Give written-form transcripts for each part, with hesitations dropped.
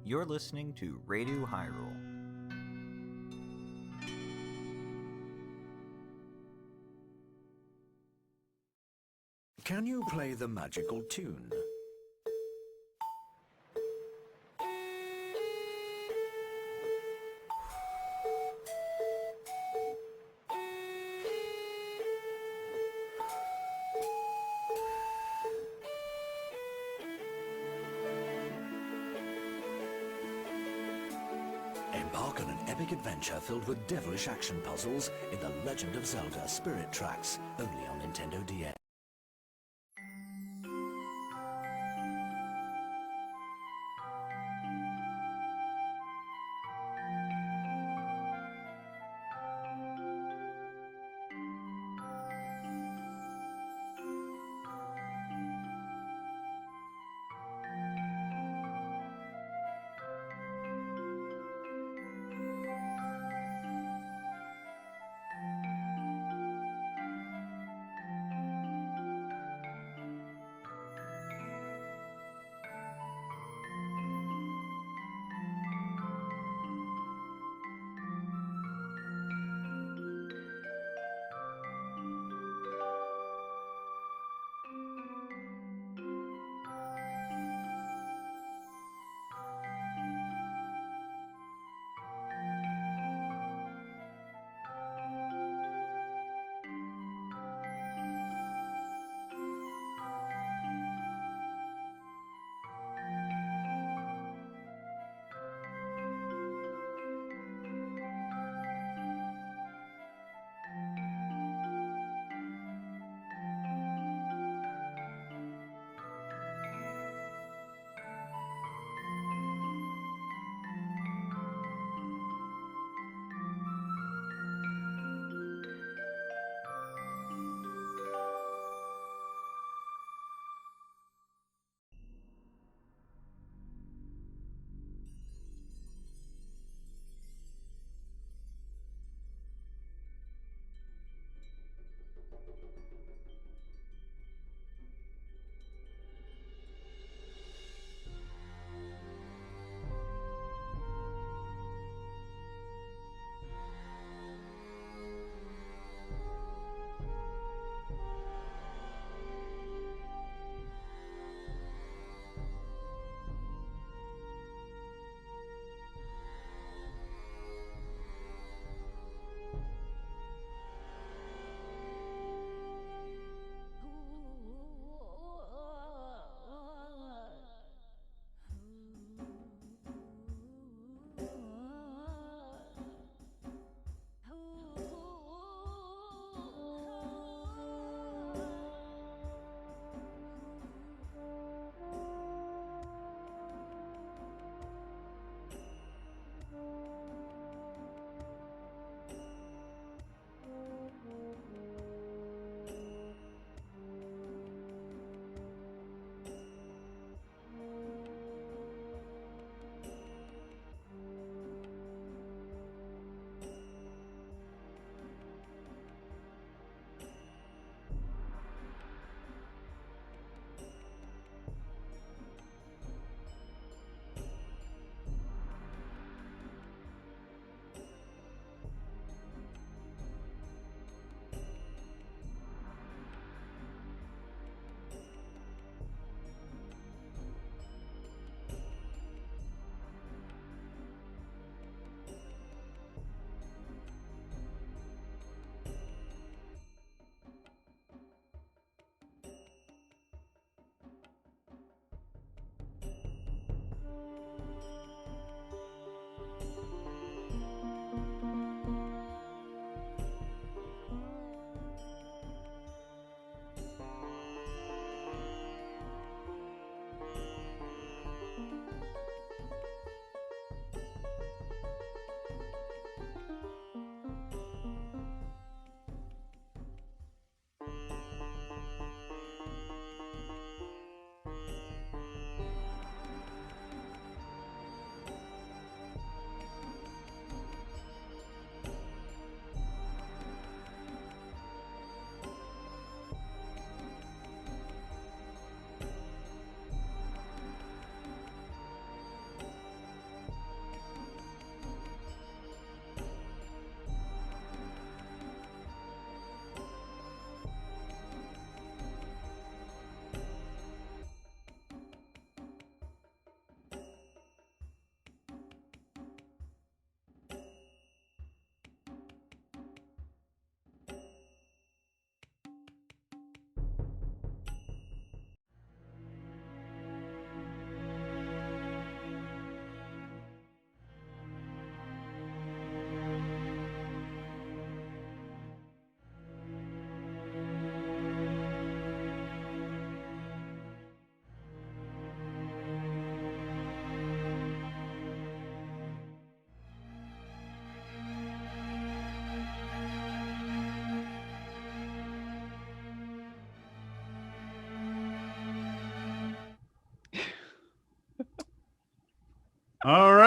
You're listening to Radio Hyrule. Can you play the magical tune? Embark on an epic adventure filled with devilish action puzzles in The Legend of Zelda Spirit Tracks, only on Nintendo DS.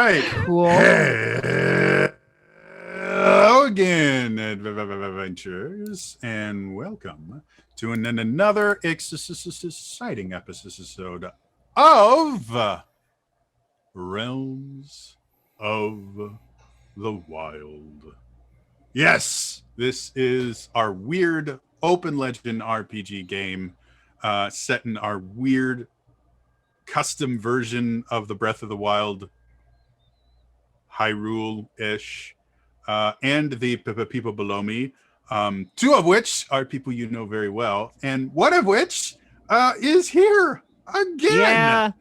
right. Cool. Hello again, adventurers, and welcome to another exciting episode of Realms of the Wild. Yes, this is our weird open legend RPG game set in our weird custom version of the Breath of the Wild Hyrule-ish, and the people below me, two of which are people you know very well, and one of which is here again.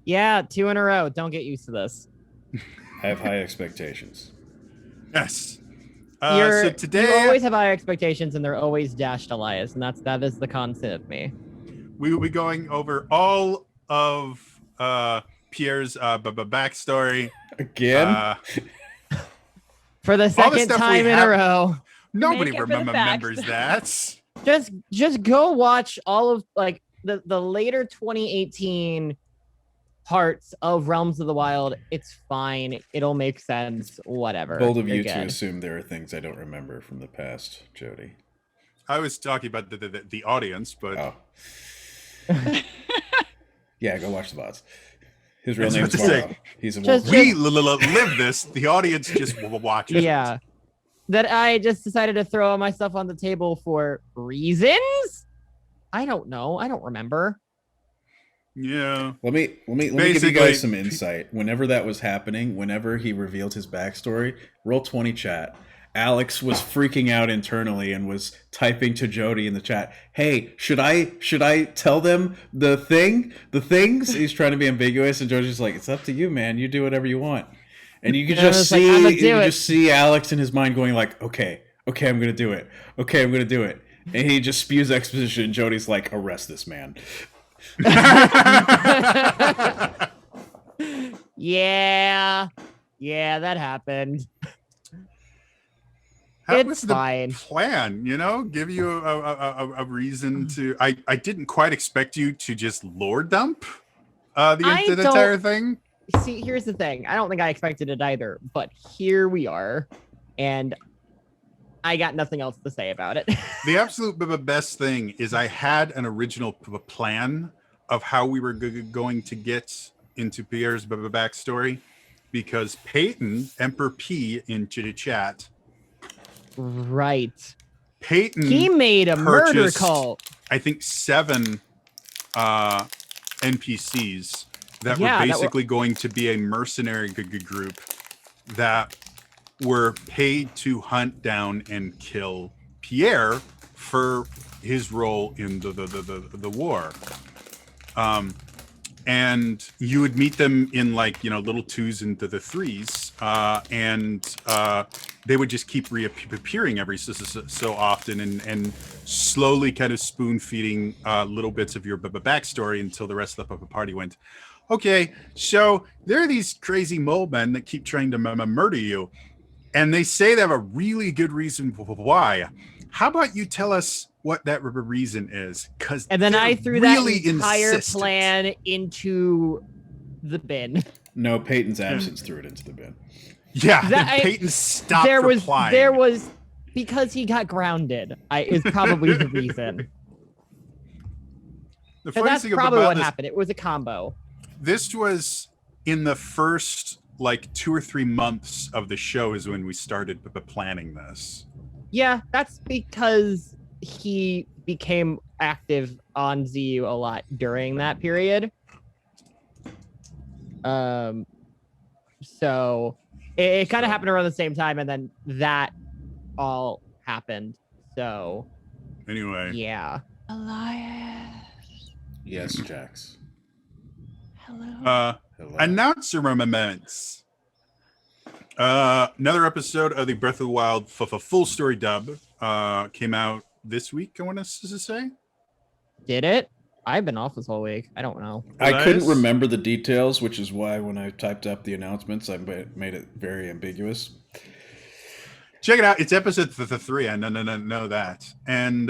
Yeah, 2 in a row. Don't get used to this. I have high expectations. Yes. So today you always have high expectations, and they're always dashed, Elias, and that is the constant of me. We will be going over all of Pierre's backstory Again? For the second stuff time we in have- a row. Nobody Make it for the remembers facts. that. Just go watch all of like the later 2018 parts of Realms of the Wild. It's fine. It'll make sense. Whatever. Bold of You're you to good. assume there are things I don't remember from the past, Jody. I was talking about the audience, but Oh. Yeah, go watch the VODs. His real That's name's what to say. Morrow. He's a Just- wolf. we live this. The audience just watches. Yeah. That I just decided to throw myself on the table for reasons? I don't know. I don't remember. Yeah. Let me give you Basically- guys some insight. Whenever that was happening, whenever he revealed his backstory, roll 20 chat. Alex was freaking out internally and was typing to Jody in the chat, "Hey, should I tell them the things?" He's trying to be ambiguous, and Jody's like, "It's up to you, man. You do whatever you want." And you can And I just was like, see "I'ma you do can it." just see Alex in his mind going like, "Okay, I'm gonna do it. Okay, I'm gonna do it." And he just spews exposition. And Jody's like, "Arrest this man." Yeah, that happened. That It's was the fine. plan, give you a reason to. I didn't quite expect you to just lore dump the I don't- entire thing. See, here's the thing. I don't think I expected it either, but here we are, and I got nothing else to say about it. The absolute best thing is I had an original plan of how we were going to get into Pierre's backstory, because Peyton, Emperor P in chat, Right. Peyton He made a murder purchased, cult. I think 7 NPCs that Yeah, were that were- basically going to be a mercenary group that were paid to hunt down and kill Pierre for his role in the war. And you would meet them in little 2s and the 3s, and they would just keep reappearing every so often, and slowly kind of spoon feeding little bits of your backstory until the rest of the party went, okay, so there are these crazy mole men that keep trying to murder you, and they say they have a really good reason why. How about you tell us what that reason is? Because And then I threw really that entire insistent. plan into the bin. No, Peyton's absence threw it into the bin. Yeah, That- Peyton stopped there replying. was because he got grounded. Is probably the reason. The And funny that's thing probably about what this, happened. It was a combo. this was in the first 2 or 3 months of the show is when we started planning this. Yeah, that's because he became active on ZU a lot during that period. So it kind of happened around the same time, and then that all happened. So Anyway, yeah. Elias. Yes, Jax. Hello. Hello. announcer moments. Another episode of the Breath of the Wild full story dub came out this week, I want to say. Did it? I've been off this whole week. I don't know. I couldn't Nice. remember the details, which is why when I typed up the announcements, I made it very ambiguous. Check it out. It's episode 3. I know that. And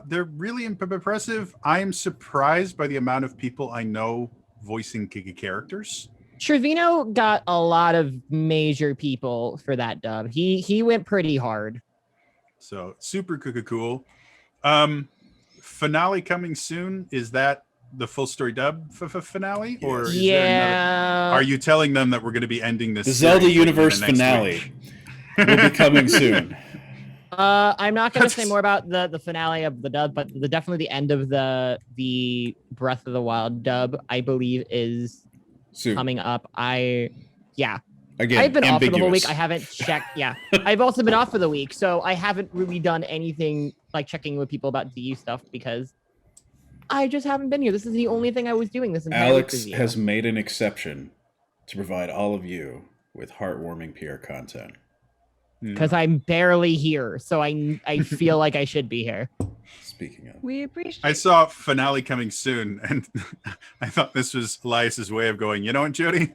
they're really impressive. I am surprised by the amount of people I know voicing characters. Trevino got a lot of major people for that dub. He went pretty hard. So super cool. Finale coming soon. Is that the full story dub finale, or is there another? Are you telling them that we're going to be ending this? The Zelda series universe the next finale week? will be coming soon. I'm not going to say more about the finale of the dub, but definitely the end of the Breath of the Wild dub, I believe, is Soon. coming up. Again, I've been off for the whole week. ambiguous. I haven't checked. Yeah, I've also been off for the week, so I haven't really done anything like checking with people about DU stuff because I just haven't been here. This is the only thing I was doing this entire week. Alex this year. has made an exception to provide all of you with heartwarming PR content. Because I'm barely here, so I feel like I should be here. Speaking of, We appreciate I saw finale coming soon, and I thought this was Elias's way of going, you know what, Jody?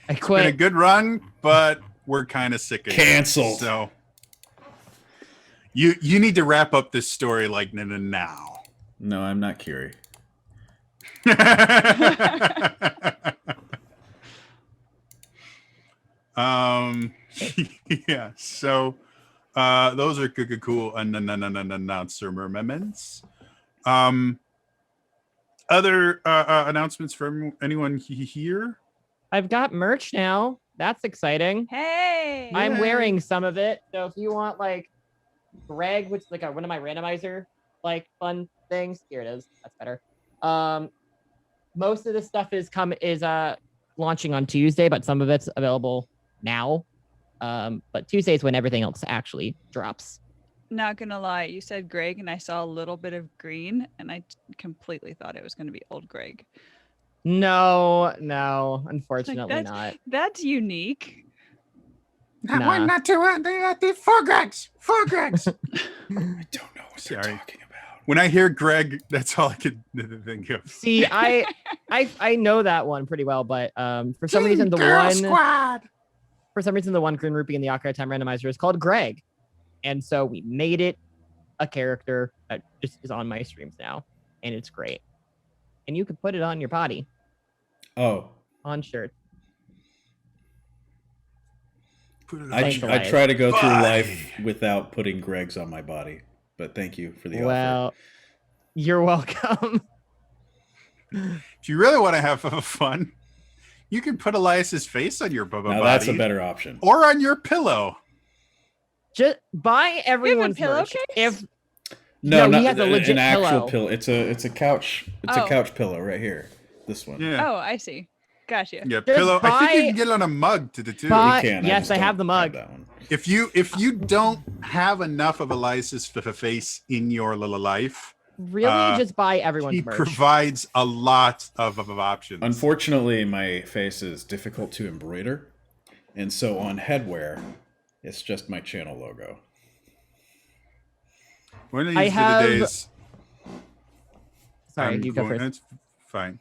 I It's been a quit. good run, but we're kind of sick of it. Canceled. So you need to wrap up this story like now. no, I'm not Kiri. Yeah, so those are cool announcements. Other announcements from anyone here? I've got merch now. That's exciting. Hey. I'm wearing some of it. So if you want like Greg, which is like one of my randomizer like fun things, here it is. That's better. Most of the stuff is launching on Tuesday, but some of it's available now. But Tuesday is when everything else actually drops. Not gonna lie, you said Greg, and I saw a little bit of green, and I completely thought it was gonna be old Greg. No, unfortunately that's- not. That's unique. Nah. Not to the four Gregs. I don't know what they're Sorry. talking about. When I hear Greg, that's all I could think of. See, I know that one pretty well, but for some reason the one Green Rupee in the Ocarina of Time randomizer is called Greg, and so we made it a character that just is on my streams now, and it's great. And you can put it on your body, Oh, on shirts. I Thanks, Elias. try to go through Bye. life without putting Greg's on my body, but thank you for the offer. Well, you're welcome. If you really want to have fun, you can put Elias's face on your Now body that's a better option. or on your pillow. Just buy everyone's merch. pillowcase? If No, No, he not has a legit an actual pillow. pillow. It's a couch. It's a Oh. couch pillow right here. This one. Yeah. Oh, I see. Gotcha. Yeah, Just pillow. I think you buy- can get it on a mug to the too. Buy- You can. yes, just I don't have the mug. that one. If you don't have enough of Elias's face in your little life, really, just buy everyone's he merch. provides a lot of options. Unfortunately, my face is difficult to embroider, and so on headwear, it's just my channel logo. One of I these have- days, Sorry, I'm you go going- first. That's fine.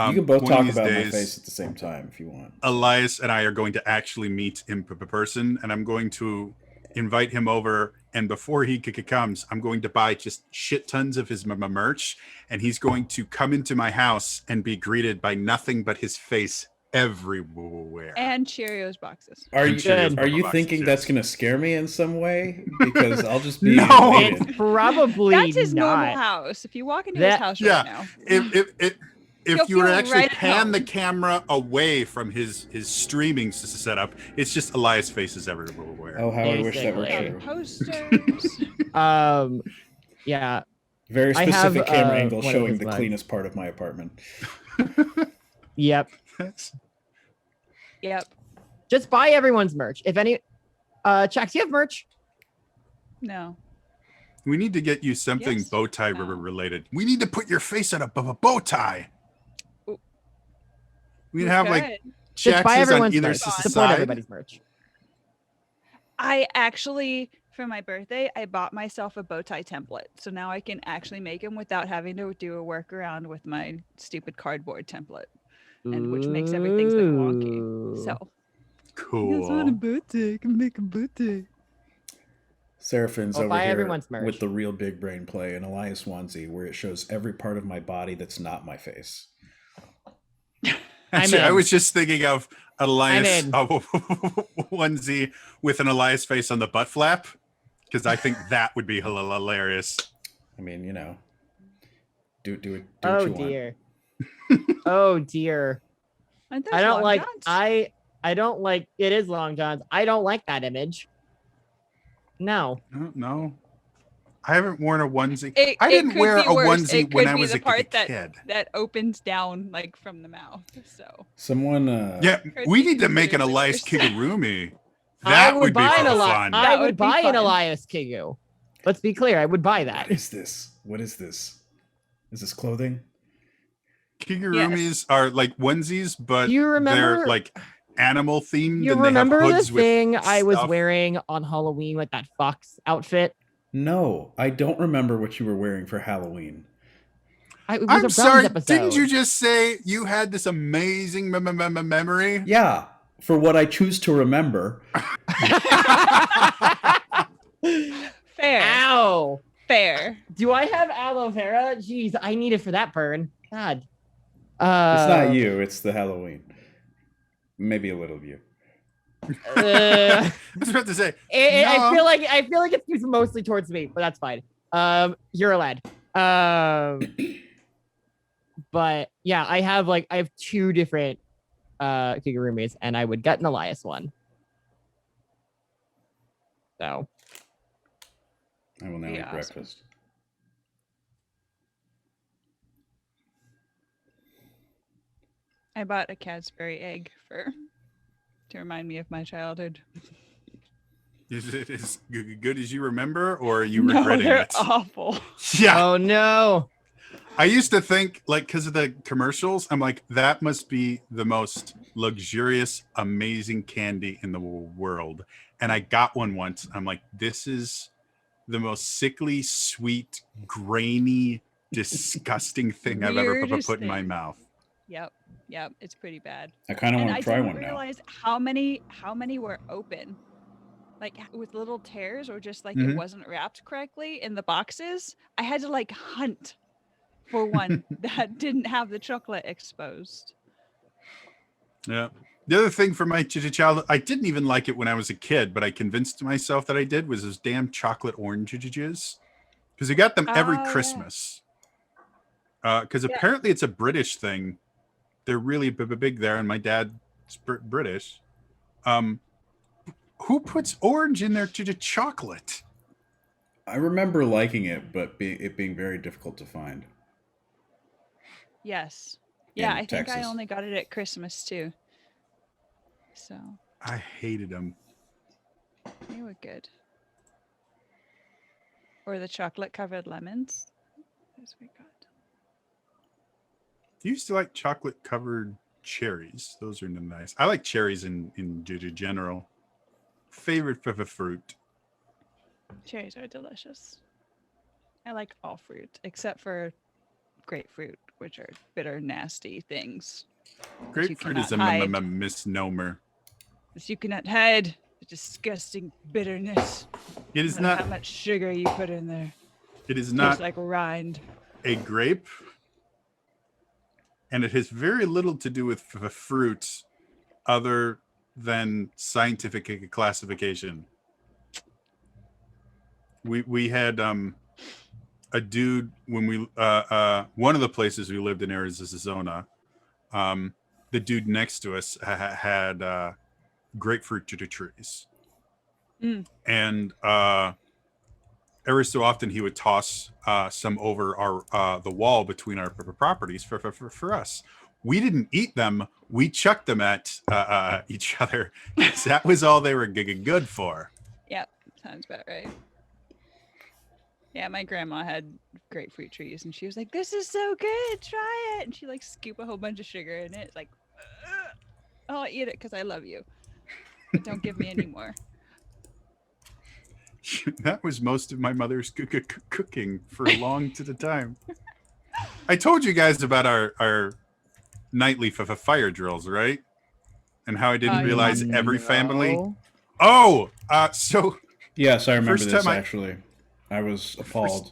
You can both one of talk these about my days, face at the same time if you want. Elias and I are going to actually meet in person, and I'm going to invite him over. And before he comes, I'm going to buy just shit tons of his merch, and he's going to come into my house and be greeted by nothing but his face everywhere. And Cheerios boxes. Are you Cheerios are you boxes, thinking yes. that's going to scare me in some way? Because I'll just be No. invaded. It's probably That's his not. normal house. If you walk into That- his house Yeah. right now, If You'll you were to feel actually right at pan the home. camera away from his streaming setup, it's just Elias faces everywhere. Oh, how I wish that were Basically. true. posters. Yeah. Very I have, specific camera angle one of showing his the mugs. cleanest part of my apartment. Yep. Yep. Just buy everyone's merch. If any, Chax, you have merch? No. We need to get you something Yes. bow tie No. related. We need to put your face on a bow tie. Ooh. We can have like Good. Just buy Jax's on everyone's either merch. side. Support everybody's merch. I actually, for my birthday, I bought myself a bow tie template. So now I can actually make them without having to do a workaround with my stupid cardboard template. And which makes everything so wonky. Ooh. So cool. birthday, I can make a birthday. Seraphin's Well, over buy here everyone's merch. with the real big brain play and Elias onesie where it shows every part of my body that's not my face. Actually, I in. was just thinking of Elias in. onesie with an Elias face on the butt flap, because I think that would be hilarious. I mean, you know, do it. Do Oh what you want. dear. Oh dear. Aren't I those don't long like. johns? I don't like. It is Long John's. I don't like that image. No. No, I haven't worn a onesie. It- I it didn't could wear a be worse. onesie It when could I be was the a part kid. that opens down like from the mouth. So Someone, Yeah, Chris, we you need to make an consider it Elias worse. Kigurumi. I That would would be buy an fun. That I would would be buy an fun. Elias Kigu. Let's be clear. I would buy that. what is this? What is this? Is this clothing? Kigurumis are like onesies, but You remember- they're like animal themed. You and they have remember the hoods with thing I was stuff. wearing on Halloween with that fox outfit? No, I don't remember what you were wearing for Halloween. It was I'm a Browns sorry. episode. Didn't you just say you had this amazing memory? Yeah, for what I choose to remember. fair, Ow! fair. Do I have aloe vera? Jeez, I need it for that burn. God. It's not Uh, you. It's the Halloween. Maybe a little of you. I was about to say. I no. feel like it's mostly towards me, but that's fine. You're a lad. But yeah, I have two different Kigurumis, and I would get an Elias one. So I will now Yeah, eat awesome. breakfast. I bought a Cadbury egg to remind me of my childhood. Is it as good as you remember, or are you No, regretting they're it? awful. Yeah. oh no. I used to think, like, because of the commercials, I'm like, that must be the most luxurious, amazing candy in the world. And I got one once. I'm like, this is the most sickly, sweet, grainy, disgusting thing I've ever Weirdest put in my thing. mouth. Yep, it's pretty bad. I kind of And want I to try didn't one now. realize how many were open, like with little tears, or just like Mhm. it wasn't wrapped correctly in the boxes. I had to like hunt for one that didn't have the chocolate exposed. Yeah. The other thing for my childhood, I didn't even like it when I was a kid, but I convinced myself that I did, was those damn chocolate oranges. Because you got them every Oh, yeah. Christmas. Because apparently it's a British thing. They're really big there, and my dad's British. Who puts orange in their chocolate? I remember liking it, but it being very difficult to find. Yes. Yeah, In I think I Texas. only got it at Christmas too. So I hated them. they were good. Or the chocolate covered lemons. Those we got. You used to like chocolate covered cherries. Those are nice. I like cherries in general. Favorite fruit. Cherries are delicious. I like all fruit except for grapefruit, which are bitter, nasty things. that you Grapefruit is a cannot hide. misnomer. That you cannot hide the disgusting bitterness. It is No matter not. how much sugar you put in there. It is Tastes not like rind. a grape, and it has very little to do with fruit, other than scientific classification. We had a dude when we one of the places we lived in Arizona. The dude next to us had grapefruit trees, and every so often he would toss some over our the wall between our properties for us. We didn't eat them; we chucked them at each other, 'cause that was all they were good for. Yep, sounds about right. Yeah, my grandma had grapefruit trees, and she was like, "This is so good, try it." And she like scoop a whole bunch of sugar in it. Like, "Ugh, I'll eat it because I love you. But don't give me any more. That was most of my mother's cooking for a long time. I told you guys about our nightly fire drills, right? And how I didn't realize every family. No. Oh, so Yes, I remember First this time actually. I was appalled.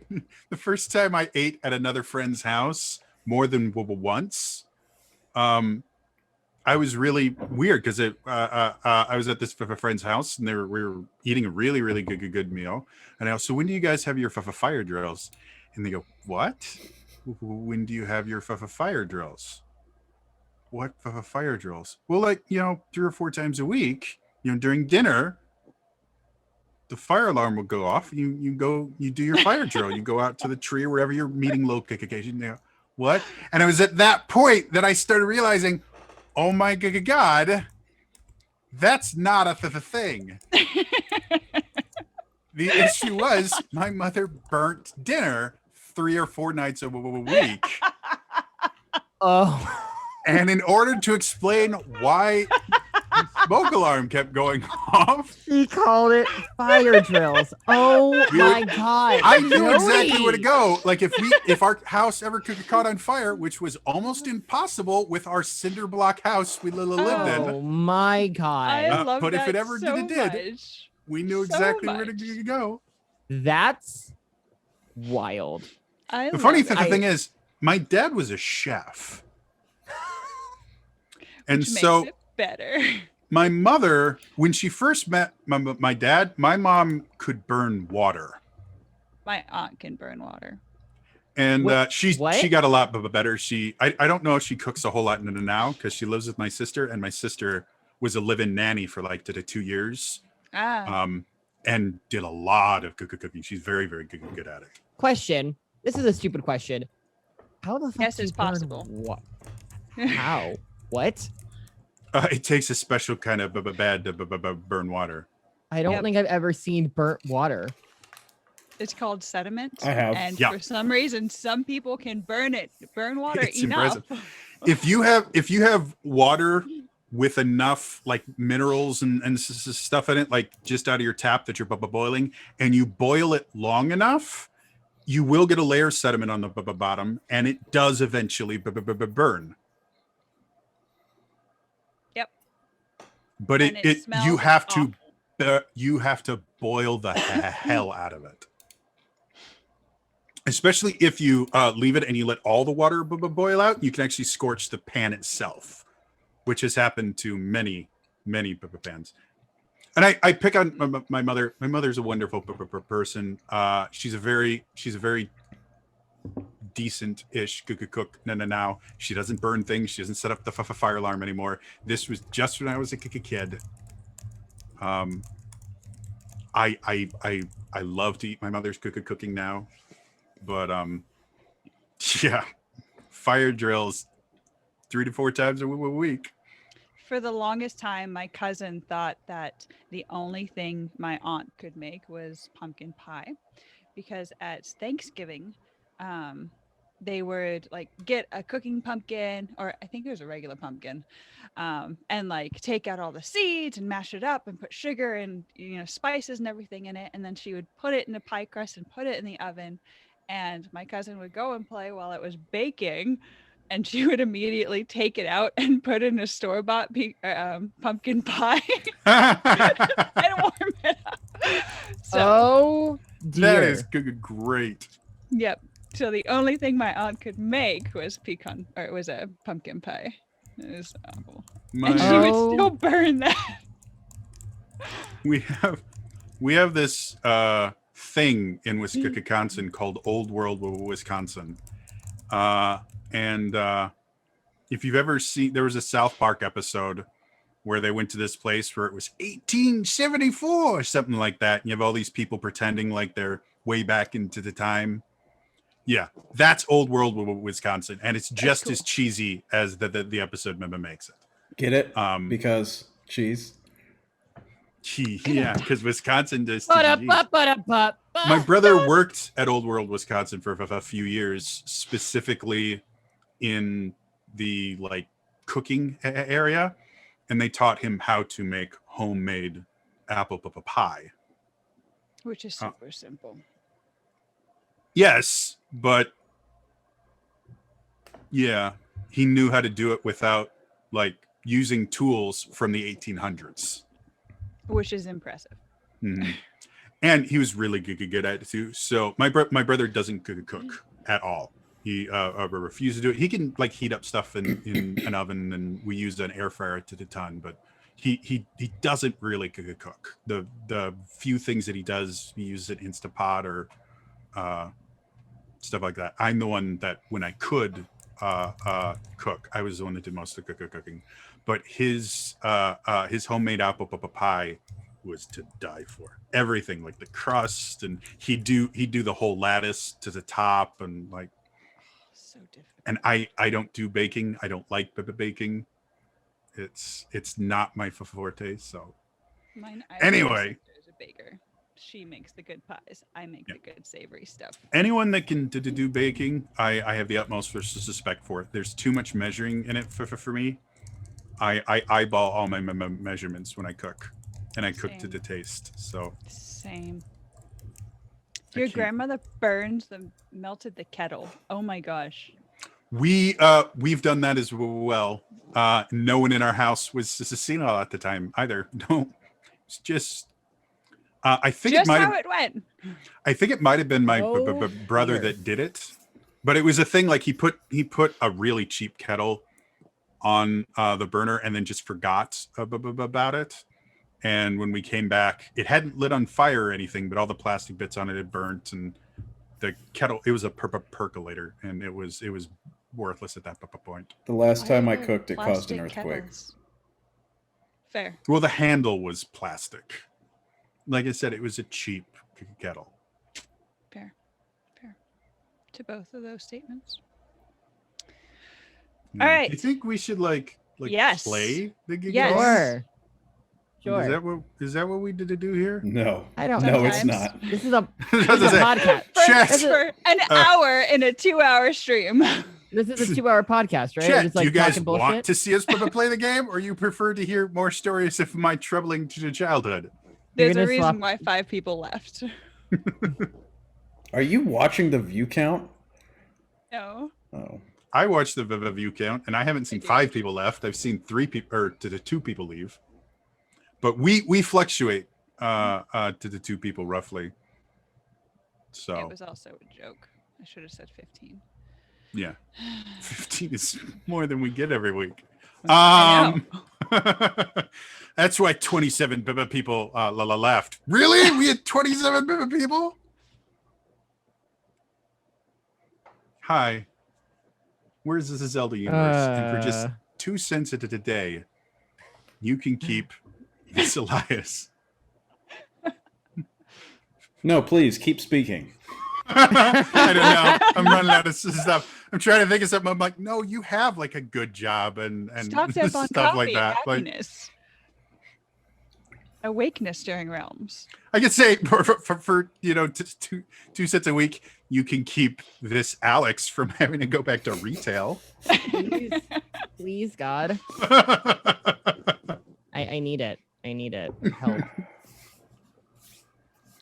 the first time I ate at another friend's house more than once, I was really weird because I was at this friend's house and we were eating a really, really good meal. And I was, so when do you guys have your fire drills? And they go, what? When do you have your fire drills? What fire drills? Well, like, 3 or 4 times a week, during dinner, the fire alarm will go off. You do your fire drill. You go out to the tree or wherever you're meeting location. You know, what? And it was at that point that I started realizing, oh my God, that's not a thing. The issue was my mother burnt dinner 3 or 4 nights a week. Oh. And in order to explain why the smoke alarm kept going off, He called it fire drills. Oh my God. I knew Joey. exactly where to go. Like if our house ever could get caught on fire, which was almost impossible with our cinder block house we lived Oh in. my God. I love but if that it ever so did, much. we knew So exactly where to much. go. That's wild. The funny love it. thing is, my dad was a chef. And Which makes so it better. my mother, when she first met my dad, my mom could burn water. My aunt can burn water. And What? she What? got a lot better. I don't know if she cooks a whole lot now because she lives with my sister, and my sister was a live-in nanny for like 2 years, and did a lot of cooking. She's very, very good at it. Question. This is a stupid question. How the fuck Yes, do you it's burn possible. What? How? What? It takes a special kind of bad to burn water. I don't Yep. think I've ever seen burnt water. It's called sediment. I have. And Yeah. for some reason, some people can burn water It's enough. impressive. If you have water with enough like minerals and stuff in it, like just out of your tap that you're boiling, and you boil it long enough, you will get a layer of sediment on the bottom, and it does eventually burn. Yep. But And it you smells have awful. to you have to boil the hell out of it. Especially if you leave it and you let all the water boil out, you can actually scorch the pan itself, which has happened to many pans. And I pick on my mother. My mother's a wonderful person. She's a very decent-ish cook. Now she doesn't burn things. She doesn't set up the fire alarm anymore. This was just when I was a kid. I love to eat my mother's cooking now, but yeah, fire drills 3 to 4 times a week. For the longest time, my cousin thought that the only thing my aunt could make was pumpkin pie, because at Thanksgiving, they would like get a cooking pumpkin, or I think it was a regular pumpkin, and like take out all the seeds and mash it up and put sugar and spices and everything in it, and then she would put it in a pie crust and put it in the oven, and my cousin would go and play while it was baking. And she would immediately take it out and put in a store-bought pumpkin pie and warm it up. So, Oh dear. That is great. yep. So the only thing my aunt could make was a pumpkin pie. It was awful. And she would Oh. still burn that. We have this thing in Wisconsin called Old World Wisconsin. And if you've ever seen, there was a South Park episode where they went to this place where it was 1874 or something like that. And you have all these people pretending like they're way back into the time. Yeah, that's Old World Wisconsin. And it's just cool. as cheesy as the episode member makes it. Get it? Because cheese. Yeah, because Wisconsin does. Ba-da-ba-ba-da-ba. My brother worked at Old World Wisconsin for a few years, specifically in the like cooking area, and they taught him how to make homemade apple pie. Which is super simple. Yes, but yeah, he knew how to do it without like using tools from the 1800s. Which is impressive. Mhm. And he was really good at it too. So my brother doesn't cook at all. he refused to do it. He can like heat up stuff in an oven, and we use an air fryer to the ton, but he doesn't really cook. The few things that he does, he uses an Instapot or stuff like that. I'm the one that when I could cook, I was the one that did most of the cooking. But his homemade apple pie was to die for. Everything, like the crust, and he'd do the whole lattice to the top, and like. So difficult. And I don't do baking. I don't like baking. It's not my forte. So anyway, there's a baker. She makes the good pies. I make the good savory stuff. Anyone that can do baking, I have the utmost respect for it. There's too much measuring in it for me. I eyeball all my measurements when I cook, and I cook to the taste. So same. Your grandmother melted the kettle. Oh my gosh. We've done that as well. No one in our house was senile at the time either. No, it's just. I think just it might how have, it went. I think it might have been my Oh, brother dear. that did it, but it was a thing like he put a really cheap kettle on the burner and then just forgot about it. And when we came back, it hadn't lit on fire or anything, but all the plastic bits on it had burnt, and the kettle, it was a percolator, and it was worthless at that point. The last time I Why are cooked, it caused an plastic earthquake. kettles? Fair. Well, the handle was plastic. Like I said, it was a cheap kettle. Fair. To both of those statements. All right. Do you think we should like Yes. play the game? Yes. Sure. Is that what we did to do here? No. I don't No, know. it's not. This is a That's a podcast. Chat, For an hour in a 2-hour stream. This is a 2-hour podcast, right? We're Chat, just, do like, you guys talking want bullshit? to see us play the game, or you prefer to hear more stories of my troubling childhood? There's a gonna reason swap- why 5 people left. Are you watching the view count? No. Oh. I watched the view count, and I haven't seen 5 people left. I've seen 3 people, or to the 2 people leave. But we fluctuate to the 2 people roughly. So It was also a joke. I should have said 15. yeah, 15 is more than we get every week. I That's why 27 people left. Really? We had 27 people? Hi. Where's this Zelda universe? And for just 2 cents a day, you can keep Miss Elias. No, please keep speaking. I don't know. I'm running out of stuff. I'm trying to think of something. I'm like, no, you have like a good job and Stocked up on stuff coffee like and that. Like, happiness. Awakeness during realms. I could say for 2 cents a week, you can keep this Alex from having to go back to retail. Please, God. I need it. I need it. Help.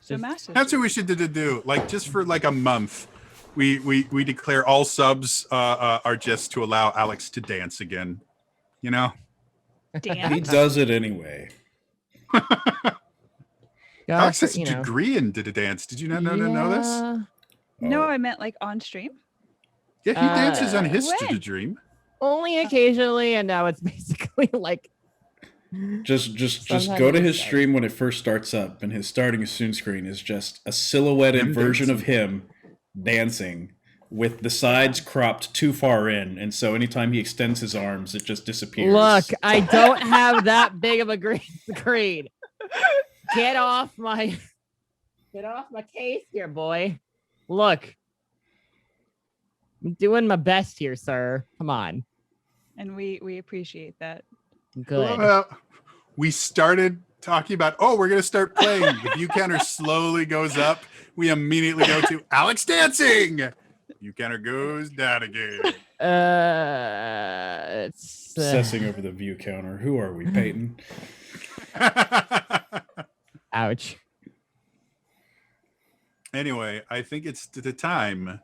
So massive. That's what we should do. Like just for like a month, we declare all subs are just to allow Alex to dance again. You know? He Dance. does it anyway. Alex has a you know. degree in dance. Did you not know this? Yeah. No, Oh. I meant like on stream. Yeah, he dances on his when? dream. Only occasionally, and now it's basically like Just Sometimes go to it's his like- stream when it first starts up, and his starting soon screen is just a silhouetted Him version dancing. of him dancing with the sides cropped too far in, and so anytime he extends his arms, it just disappears. Look, I don't have that big of a green screen. Get off my case here, boy. Look. I'm doing my best here, sir. Come on. And we appreciate that. Good. Well, we started talking about, we're going to start playing. The view counter slowly goes up. We immediately go to Alex dancing. View counter goes down again. It's Obsessing over the view counter. Who are we, Peyton? ouch. Anyway, I think it's the time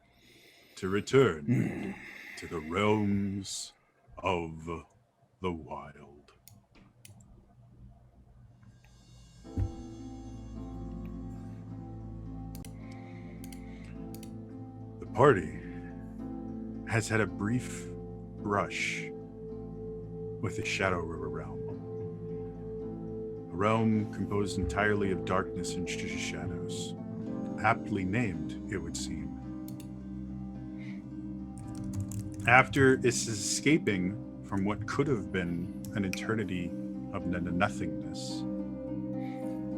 to return to the realms of the wild. The party has had a brief brush with the Shadow River realm. A realm composed entirely of darkness and shadows. Aptly named, it would seem. After escaping from what could have been an eternity of nothingness,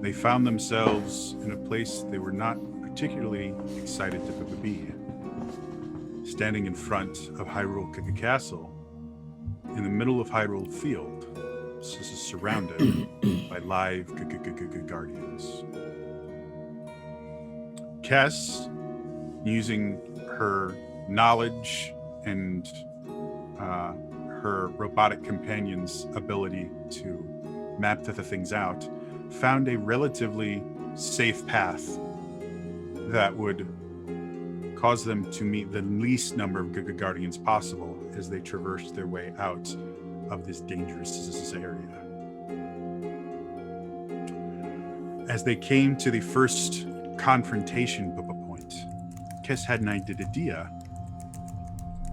they found themselves in a place they were not particularly excited to be. Standing in front of Hyrule Castle, in the middle of Hyrule Field, surrounded by live guardians. Kess, using her knowledge and her robotic companion's ability to map the things out, found a relatively safe path that would cause them to meet the least number of guardians possible as they traversed their way out of this dangerous area. As they came to the first confrontation point, Kess had an idea,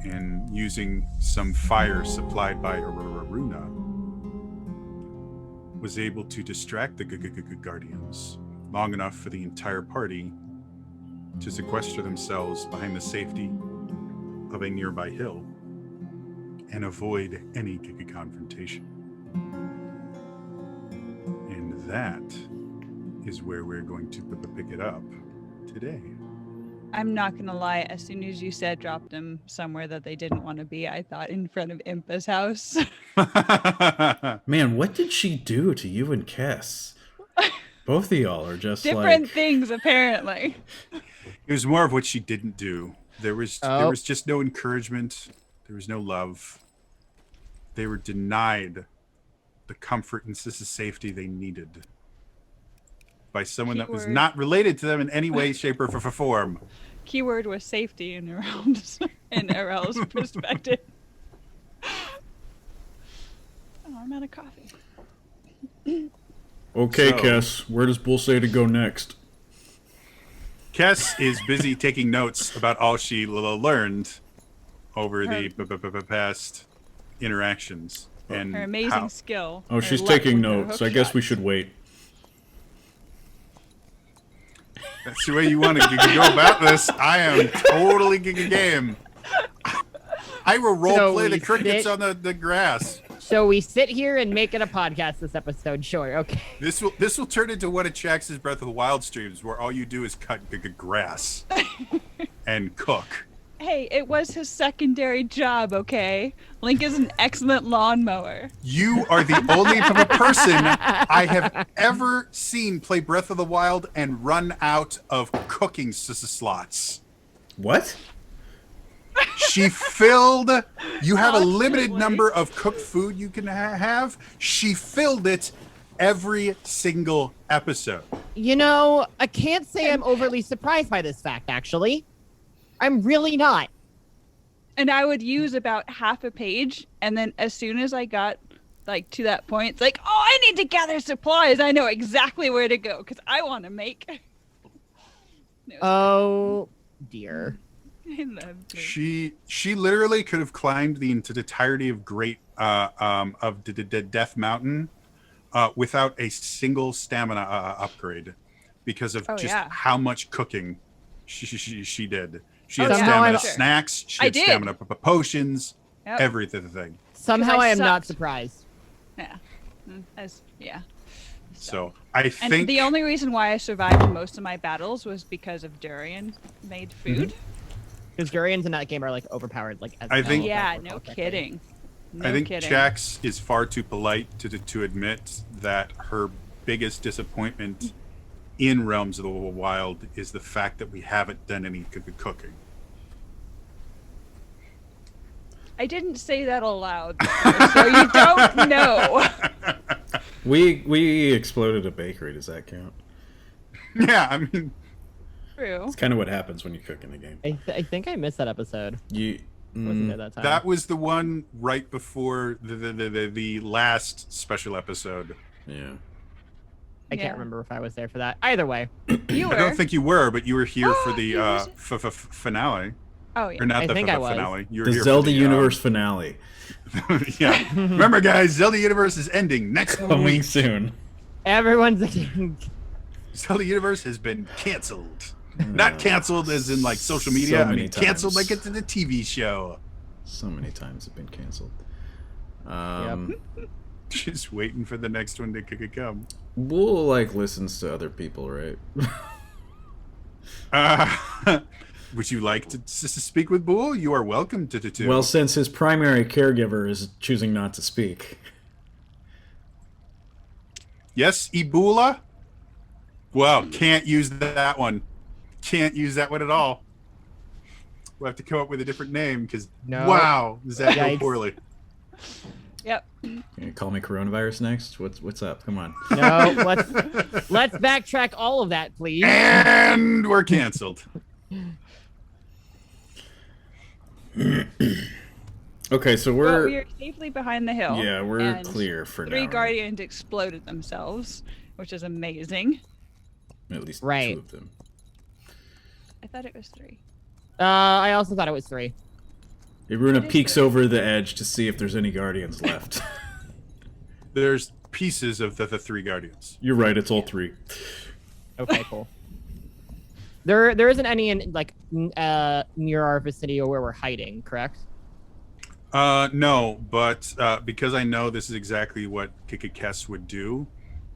and using some fire supplied by Aruna, was able to distract the guardians long enough for the entire party to sequester themselves behind the safety of a nearby hill and avoid any confrontation. And that is where we're going to pick it up today. I'm not gonna lie, as soon as you said drop them somewhere that they didn't want to be, I thought in front of Impa's house. Man, what did she do to you and Kess? Both of y'all are just Different things, apparently. It was more of what she didn't do. There was just no encouragement. There was no love. They were denied the comfort and safety they needed by someone that was not related to them in any way, shape, or form. Keyword was safety in Arel's perspective. Oh, I'm out of coffee. Okay, So- Kess, where does Bull say to go next? Kess is busy taking notes about all she learned over the past interactions. And Her amazing how. skill. Oh, her she's luck taking with her notes. hook I guess we shots. should wait. That's the way you want to go about this. I am totally game. I will role play the crickets on the grass. So we sit here and make it a podcast this episode. Sure, okay. This will turn into one of Chax's Breath of the Wild streams, where all you do is cut grass and cook. Hey, it was his secondary job, okay? Link is an excellent lawnmower. You are the only person I have ever seen play Breath of the Wild and run out of cooking slots. What? She filled. You have a limited number of cooked food you can have. She filled it every single episode. You know, I can't say I'm overly surprised by this fact, actually. I'm really not. And I would use about half a page, and then as soon as I got like to that point, it's like, oh, I need to gather supplies. I know exactly where to go because I want to make. No, Oh, dear. I love it. She literally could have climbed the entirety of Death Mountain without a single stamina upgrade because of how much cooking she did. She had stamina snacks. She had stamina potions. Yep. Everything. Somehow I am not sucked. surprised. Yeah. Yeah. So I And think the only reason why I survived in most of my battles was because of Durian made food. Because durians in that game are like overpowered. Like as I think- Yeah, no kidding. No I think kidding. Jax is far too polite to admit that her biggest disappointment in Realms of the Wild is the fact that we haven't done any good cooking. I didn't say that aloud, so you don't know. We exploded a bakery. Does that count? Yeah, I mean, True. It's kind of what happens when you cook in a game. I think I missed that episode. You Wasn't there that time? that was the one right before the last special episode. yeah. I Yeah. can't remember if I was there for that. Either way, You I were. don't think you were, but you were here for the He was- finale. Oh yeah. Or not I the think I was. finale. You were The here for Zelda the, Universe finale yeah. Remember, guys, Zelda Universe is ending next coming week. soon. Everyone's Zelda Universe has been canceled. Not canceled as in like social media. So I many mean, canceled times. like it's a TV show. So many times have been canceled. Just waiting for the next one to come. Bull like listens to other people, right? Would you like to speak with Bull? You are welcome to. Well, since his primary caregiver is choosing not to speak. Yes, Ebola? Well, can't use that one. Can't use that one at all. We'll have to come up with a different name because, No. wow, does that go Yikes. poorly? Yep. You call me coronavirus next? What's up? Come on. no. Let's backtrack all of that, please. And we're canceled. Okay, so Well, we are safely behind the hill. yeah, we're and clear for now. Three right? guardians exploded themselves, which is amazing. At least Right. 2 of them. I thought it was 3. I also thought it was 3. Iruna It is peeks good. over the edge to see if there's any guardians left. There's pieces of the 3 Guardians. You're right, it's all 3. Okay, cool. There isn't any in like near our vicinity or where we're hiding, correct? No, but because I know this is exactly what Kess would do,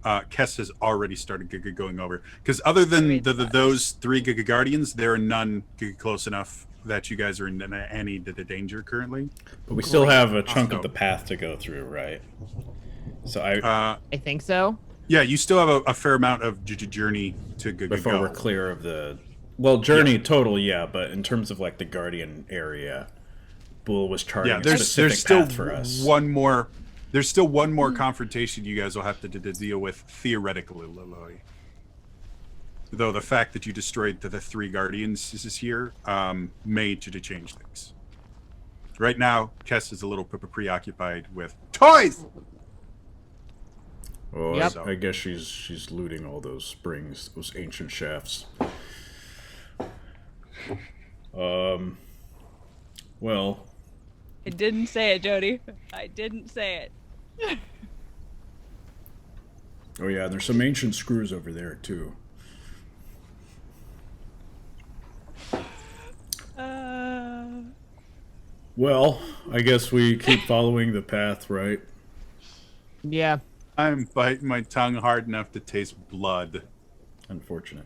Kess has already started going over. Because other than those 3 Giga Guardians, there are none close enough that you guys are in any danger currently. But we still have a chunk of the path to go through, right? So I think so. Yeah, you still have a fair amount of journey to go. before we're clear of the... Well, journey total, yeah, but in terms of like the guardian area, Bull was charting Yeah, a there's specific still path for us. one more. There's still one more confrontation you guys will have to deal with theoretically. Though the fact that you destroyed the 3 Guardians is here may to change things. Right now, Kess is a little preoccupied with toys. Oh, Yep. I guess she's looting all those springs, those ancient shafts. Well, I didn't say it, Jody. I didn't say it. oh yeah, there's some ancient screws over there too. Well, I guess we keep following the path, right? Yeah. I'm biting my tongue hard enough to taste blood. Unfortunate.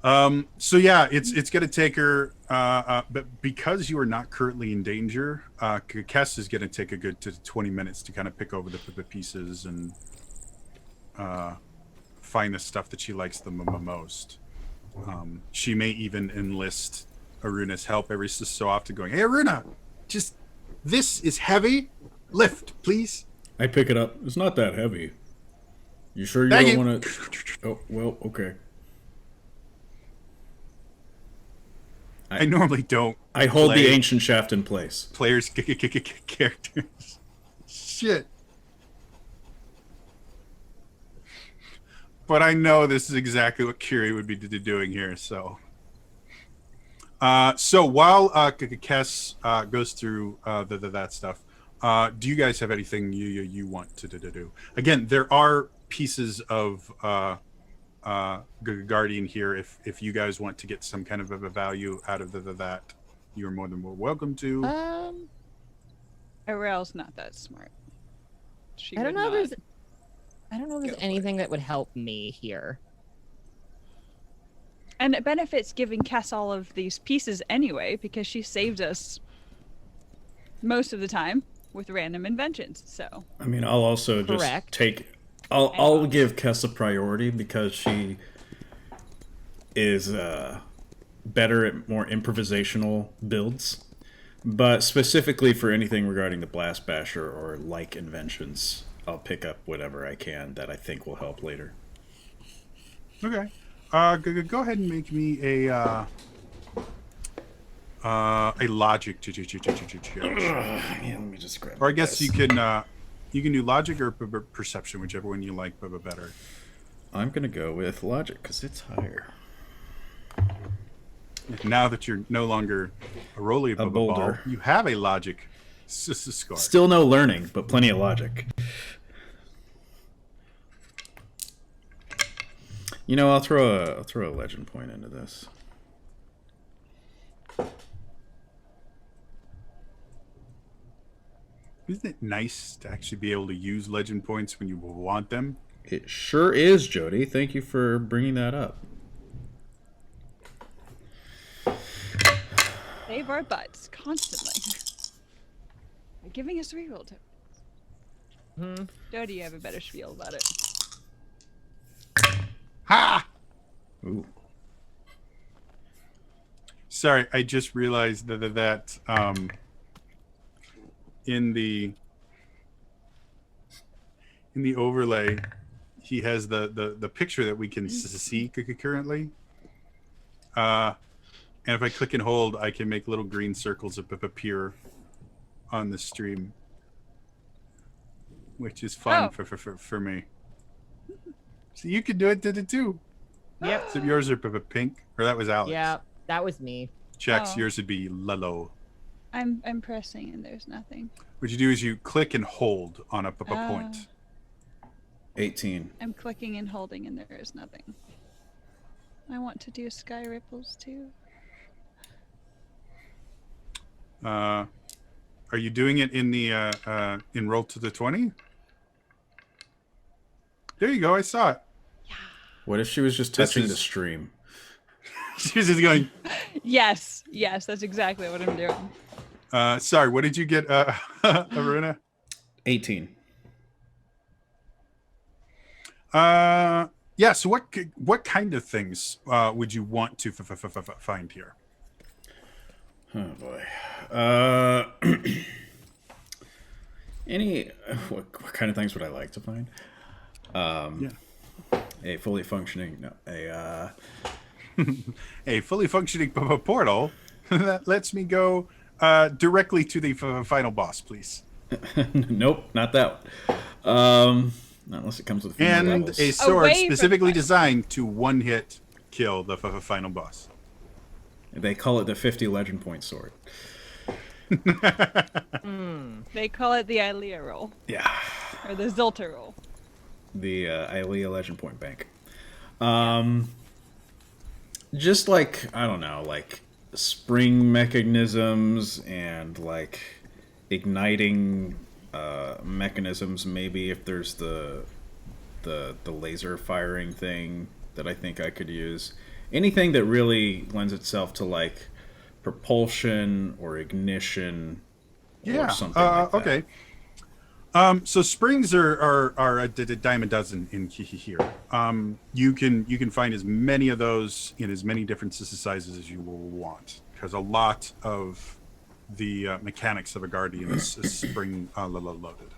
So yeah, it's gonna take her, but because you are not currently in danger, Kess is gonna take a good 20 minutes to kind of pick over the pieces and find the stuff that she likes the most. She may even enlist Aruna's help every so often, going, "Hey, Aruna, just this is heavy. Lift, please." I pick it up. It's not that heavy. You sure you Thank don't you. want to? Oh well, okay. I normally don't. I hold the play ancient shaft in place. players' characters. Shit. But I know this is exactly what Kiri would be doing here. So while Kess goes through that stuff, do you guys have anything you want to do? Again, there are pieces of Guardian here. If you guys want to get some kind of a value out of that, you're more than welcome to. Arel's not that smart. She I don't would know. not. I don't know if there's anything that would help me here. And it benefits giving Cass all of these pieces anyway, because she saved us most of the time with random inventions. So I mean, I'll also just Correct. take. I'll give Kess a priority because she is better at more improvisational builds. But specifically for anything regarding the Blast Basher or like inventions, I'll pick up whatever I can that I think will help later. Okay. Go ahead and make me a logic check. Yeah, let me just grab. Or I guess you can do logic or perception, whichever one you like better. I'm gonna go with logic because it's higher. Now that you're no longer a roly A ball, boulder. you have a logic score. Still no learning, but plenty of logic. You know, I'll throw a legend point into this. Isn't it nice to actually be able to use legend points when you want them? It sure is, Jody. Thank you for bringing that up. Save our butts constantly. By giving us reroll tokens. Jody, you have a better spiel about it. Ha! Ooh. Sorry, I just realized that in the overlay, he has the picture that we can see currently. And if I click and hold, I can make little green circles appear on the stream, which is fun for me. So you can do it too. Yep. So yours are pink, or that was Alex. Yeah, that was me. Checks, Oh. yours would be Lalo. I'm pressing and there's nothing. What you do is you click and hold on a point. 18. I'm clicking and holding and there is nothing. I want to do sky ripples too. Are you doing it in the in roll to the 20? There you go. I saw it. What if she was just This touching is- the stream? She's just going. Yes, that's exactly what I'm doing. Sorry, what did you get, Aruna? 18. Yeah. So what kind of things would you want to find here? Oh boy. What kind of things would I like to find? Yeah. A fully functioning A fully functioning portal that lets me go directly to the final boss, please. Nope, not that one. Not unless it comes with female And levels. a sword Away from specifically the- designed to one-hit kill the final boss. They call it the 50 legend point sword. They call it the Ilea roll Yeah. or the Zolta roll. The Ilea legend point bank. Just like, I don't know, like spring mechanisms and like igniting mechanisms, maybe if there's the laser firing thing that I think I could use. Anything that really lends itself to like propulsion or ignition or something like that. Okay. So springs are a dime a dozen in here. You can find as many of those in as many different sizes as you will want, because a lot of the mechanics of a guardian is spring loaded.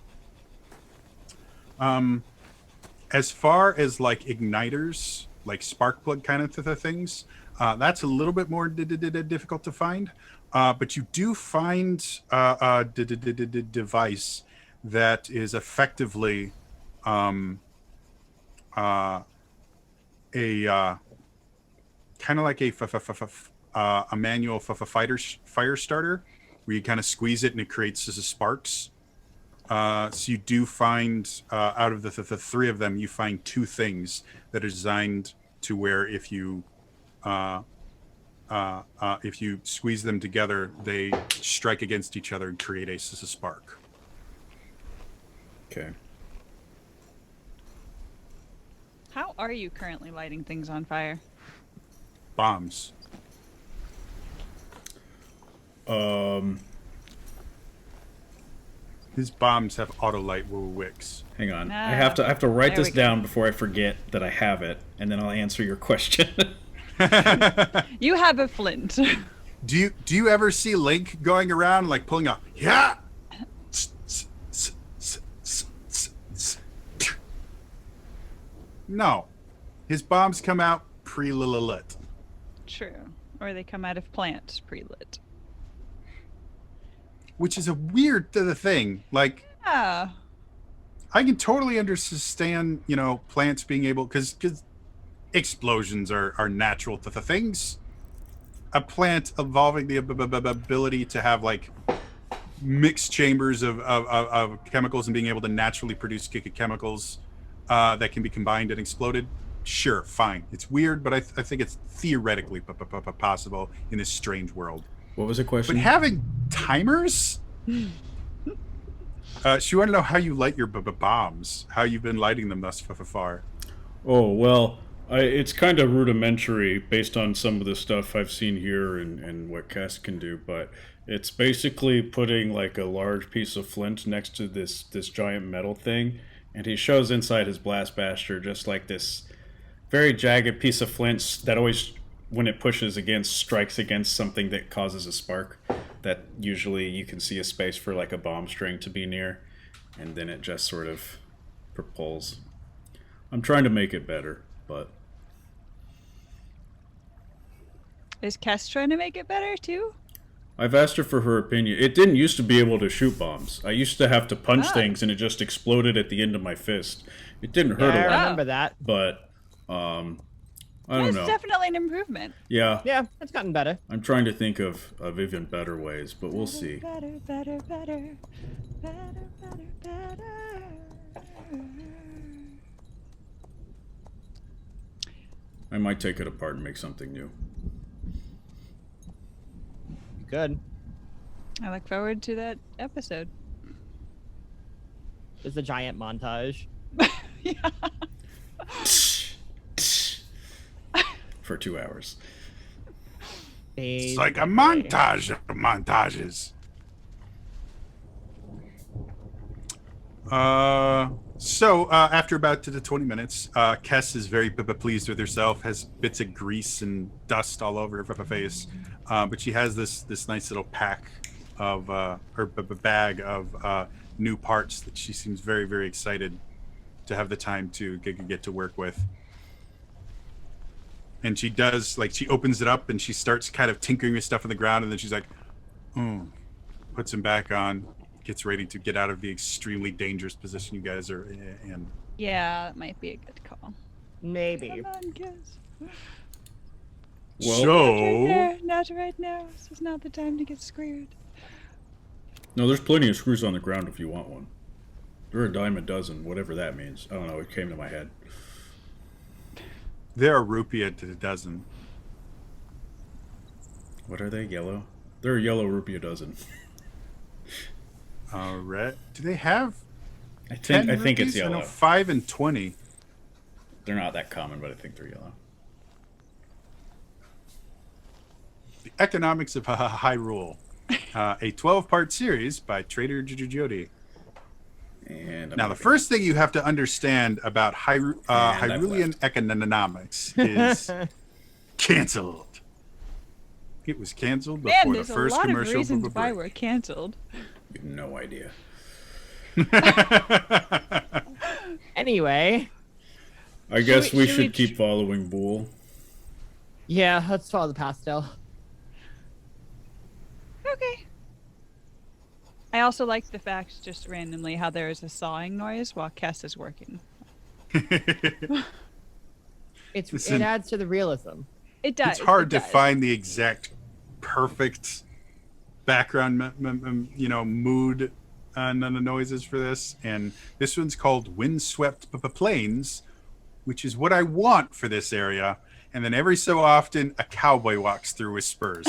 As far as like igniters, like spark plug kind of things, that's a little bit more difficult to find. But you do find a device that is effectively a kind of like a manual fire starter, where you kind of squeeze it and it creates sparks. So you do find out of the three of them, you find two things that are designed to where if you squeeze them together, they strike against each other and create a spark. Okay. How are you currently lighting things on fire? Bombs. His bombs have auto light wicks. Hang on. Ah, I have to write there this we go. down before I forget that I have it, and then I'll answer your question. You have a flint. Do you ever see Link going around like pulling a yeah? No, his bombs come out pre-lit. True. Or they come out of plants pre-lit. Which is a weird thing. Like, Yeah. I can totally understand, plants being able, because explosions are natural things. a plant evolving the ability to have like mixed chambers of chemicals and being able to naturally produce chemicals that can be combined and exploded, sure, fine. It's weird, but I think it's theoretically possible in this strange world. What was the question? But having timers? She wanted to know how you light your bombs, how you've been lighting them thus far. Oh, well, it's kind of rudimentary based on some of the stuff I've seen here and what Cass can do, but it's basically putting like a large piece of flint next to this giant metal thing, and he shows inside his blast basher just like this very jagged piece of flint that always, when it pushes against, strikes against something that causes a spark. That usually you can see a space for like a bomb string to be near, and then it just sort of propels. I'm trying to make it better, but... Is Cass trying to make it better too? I've asked her for her opinion. It didn't used to be able to shoot bombs. I used to have to punch things and it just exploded at the end of my fist. It didn't hurt Yeah, a I lot, remember that. but I don't That's know. definitely an improvement. Yeah, Yeah, it's gotten better. I'm trying to think of even better ways, but we'll see. Better, better, better, better, better, better. I might take it apart and make something new. Good. I look forward to that episode. It's a giant montage. Yeah. For 2 hours. It's like a montage of montages. So after about 20 minutes, Kess is very pleased with herself, has bits of grease and dust all over her face, but she has this nice little pack of her bag of new parts that she seems very, very excited to have the time to get to work with. And she does, like, she opens it up and she starts kind of tinkering with stuff on the ground, and then she's like, puts them back on, gets ready to get out of the extremely dangerous position you guys are in. Yeah, that might be a good call. Maybe. Come on, Cass. Well, Not right now. This is not the time to get screwed. no, there's plenty of screws on the ground if you want one. They're a dime a dozen, whatever that means. I don't know, it came to my head. They're a rupee a dozen. What are they? Yellow? They're a yellow rupee a dozen. All right. Do they have I 10 think it's rupees? I know yellow. 5 and 20. They're not that common, but I think they're yellow. The Economics of Hyrule. A 12-part series by Trader Jody. And Now, the first thing you have to understand about I've Hyrulean left. economics is canceled. It was canceled before Man, the there's a first lot of commercial reasons why break. we're canceled. You have no idea. Anyway, I guess we should should we- keep following Boole. yeah, let's follow the pastel. Okay. I also like the fact, just randomly, how there is a sawing noise while Cass is working. It Listen, adds to the realism. It does. It's hard it to does. find the exact perfect background, mood on the noises for this. And this one's called Windswept Plains, which is what I want for this area. And then every so often, a cowboy walks through with spurs.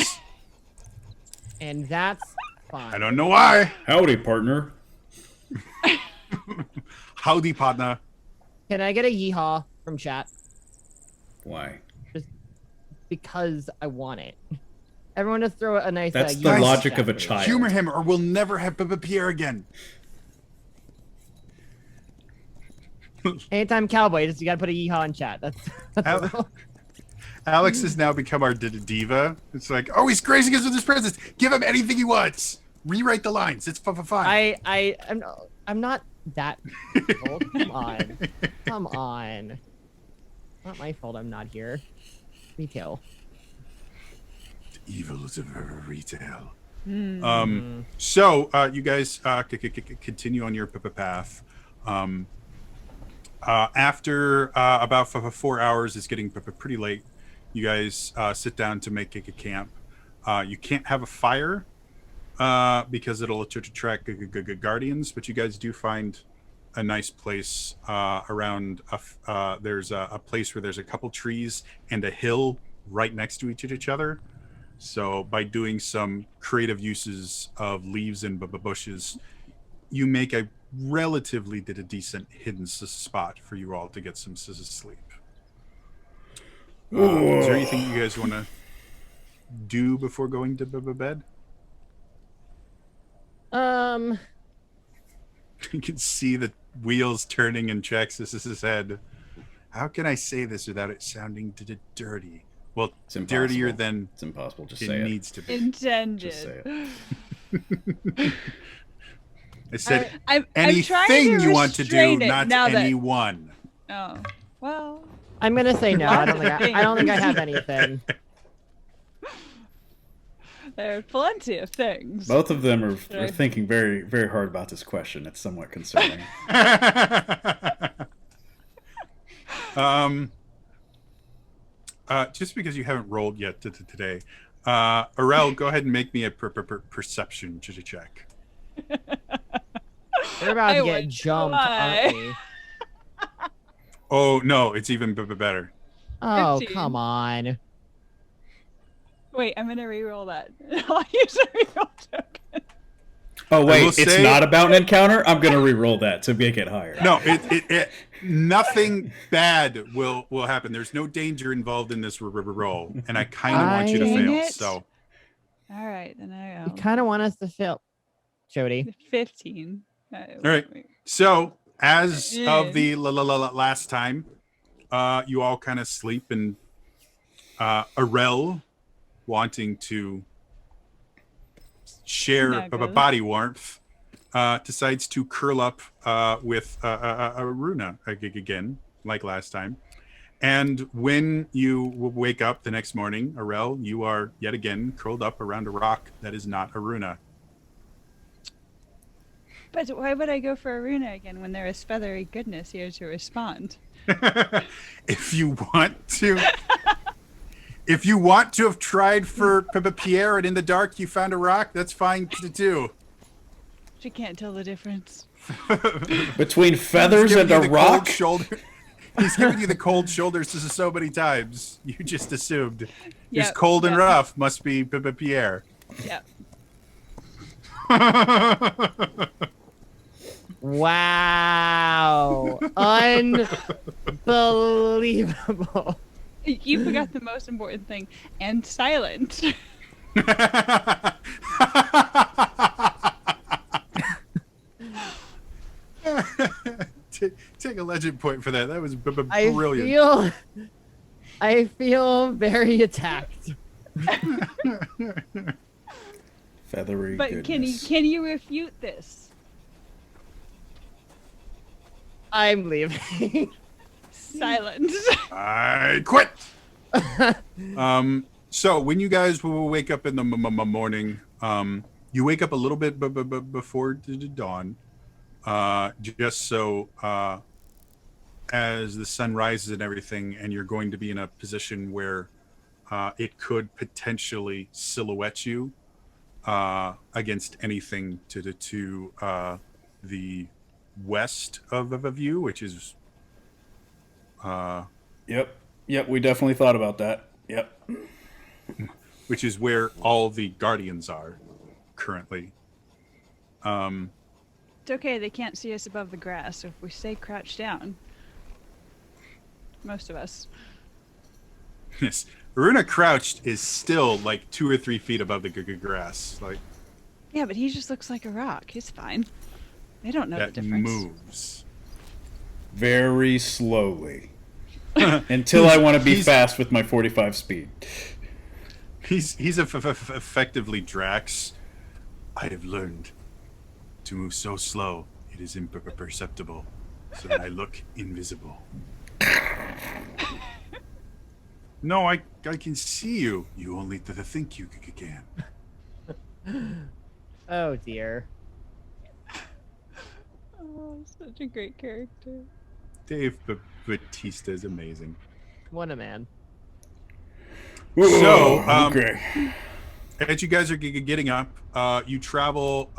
And that's fine. I don't know why. Howdy, partner. Howdy, partner. Can I get a yeehaw from chat? Why? Because I want it. Everyone just throw a nice. That's the yeehaw logic chat, of a please. child. Humor him, or we'll never have Pierre again. Anytime cowboy, just you gotta put a yeehaw in chat. That's Al- the rule. Alex has now become our diva. It's like, oh, he's crazy us with his presents. Give him anything he wants. Rewrite the lines. It's fine. I'm not that old. Come on. Not my fault. I'm not here. Retail. The evils of retail. So you guys continue on your path. After about 4 hours, it's getting pretty late. You guys sit down to make a camp. You can't have a fire because it'll attract guardians, but you guys do find a nice place around. There's a place where there's a couple trees and a hill right next to each other. So by doing some creative uses of leaves and bushes, you make a relatively decent hidden spot for you all to get some sleep. Is there anything you guys want to do before going to bed? You can see the wheels turning in Traxxas's head. How can I say this without it sounding dirty? Well, It's impossible. dirtier than It's impossible. Just it say it. needs to be. Intended. Just say it. I said I'm anything trying to you want to do, restrain it not now that- anyone. Oh, well. I'm gonna say no. I don't think I have anything. There are plenty of things. Both of them are thinking very, very hard about this question. It's somewhat concerning. Just because you haven't rolled yet today, Arel, go ahead and make me a perception check. We're about I to get would jumped, try. aren't we? Oh no, it's even better. Oh, 15. come on. Wait, I'm gonna re-roll that. I'll use a re-roll token. Oh will wait, it's say- not about an encounter. I'm gonna re-roll that to make it higher. No, it nothing bad will happen. There's no danger involved in this roll, and I kind of want you to Dang fail. it. So All right, then I You kind of want us to fail, Jody. 15. All right. So as of the last time, you all kind of sleep, and Arel, wanting to share Snuggle. body warmth, decides to curl up with Runa again, like last time. And when you wake up the next morning, Arel, you are yet again curled up around a rock that is not Aruna. But why would I go for Aruna again when there is feathery goodness here to respond? If you want to, if you want to have tried for Pierre and in the dark you found a rock, that's fine to do. She can't tell the difference. Between feathers and a rock. Shoulder. He's given you the cold shoulders so many times. You just assumed. It's Yep, cold and yep. rough. Must be Pierre. Yep. Wow. Unbelievable. You forgot the most important thing. And silent. Take a legend point for that. That was I brilliant. feel very attacked. Feathery But goodness. can you refute this? I'm leaving. Silence. I quit. So when you guys will wake up in the morning, you wake up a little bit before the dawn, just so as the sun rises and everything, and you're going to be in a position where it could potentially silhouette you against anything to the west of you, which is Yep, we definitely thought about that. Yep. which is where all the guardians are currently. It's okay, they can't see us above the grass, so if we stay crouched down. Most of us. Yes, Aruna crouched is still like 2 or 3 feet above the grass. Like Yeah, but he just looks like a rock. He's fine. They don't know the that difference. moves. Very slowly. Until I want to be He's- fast with my 45 speed. He's effectively Drax. I have learned to move so slow it is imperceptible, so that I look invisible. No, I can see you. You only think you can. Oh dear. Oh, such a great character. Dave Bautista is amazing. What a man. So, okay. as you guys are getting up, you travel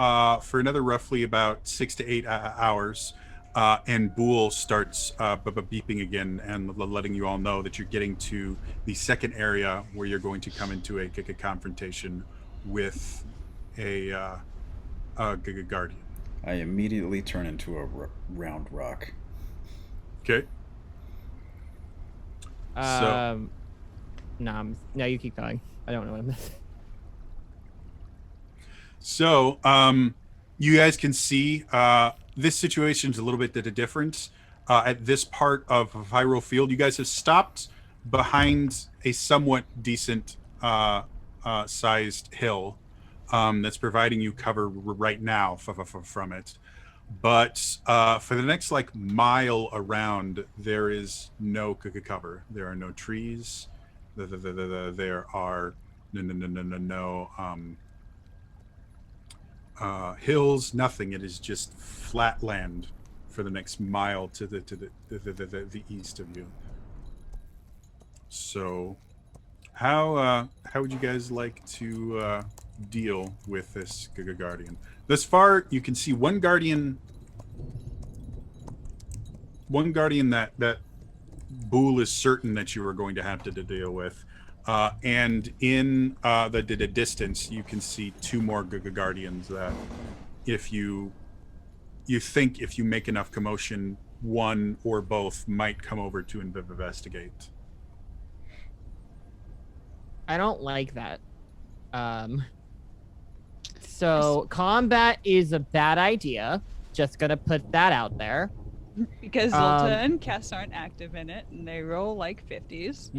for another roughly about 6 to 8 hours, and Boole starts beeping again and letting you all know that you're getting to the second area where you're going to come into a confrontation with a guardian. I immediately turn into a round rock. Okay. So, No, you keep going. I don't know what I'm missing. So, you guys can see this situation is a little bit different. At this part of Hyrule Field, you guys have stopped behind a somewhat decent sized hill that's providing you cover right now from it. But for the next mile around, there is no cover. There are no trees. There are no hills, nothing. It is just flat land for the next mile to the east of you. So, how would you guys like to deal with this guardian? Thus far, you can see one guardian that Boole is certain that you are going to have to deal with. And in the distance, you can see two more guardians that if you think if you make enough commotion, one or both might come over to investigate. I don't like that. So combat is a bad idea. Just gonna put that out there. Because Zolta and Kess aren't active in it, and they roll like 50s.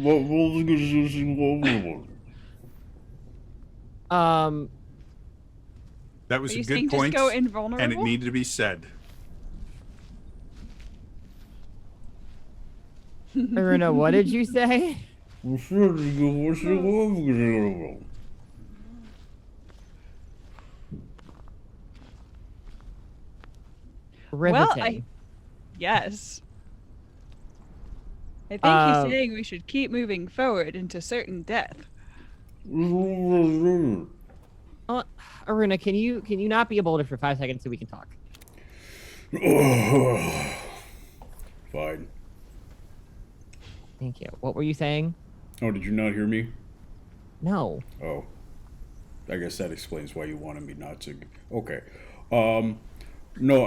That was Are a you good saying point, just go invulnerable? and it needed to be said. Aruna, what did you say? Riveting. Yes. I think he's saying we should keep moving forward into certain death. Aruna, can you not be a boulder for 5 seconds so we can talk? Fine. Thank you. What were you saying? Oh, did you not hear me? No. Oh. I guess that explains why you wanted me not to. Okay. No,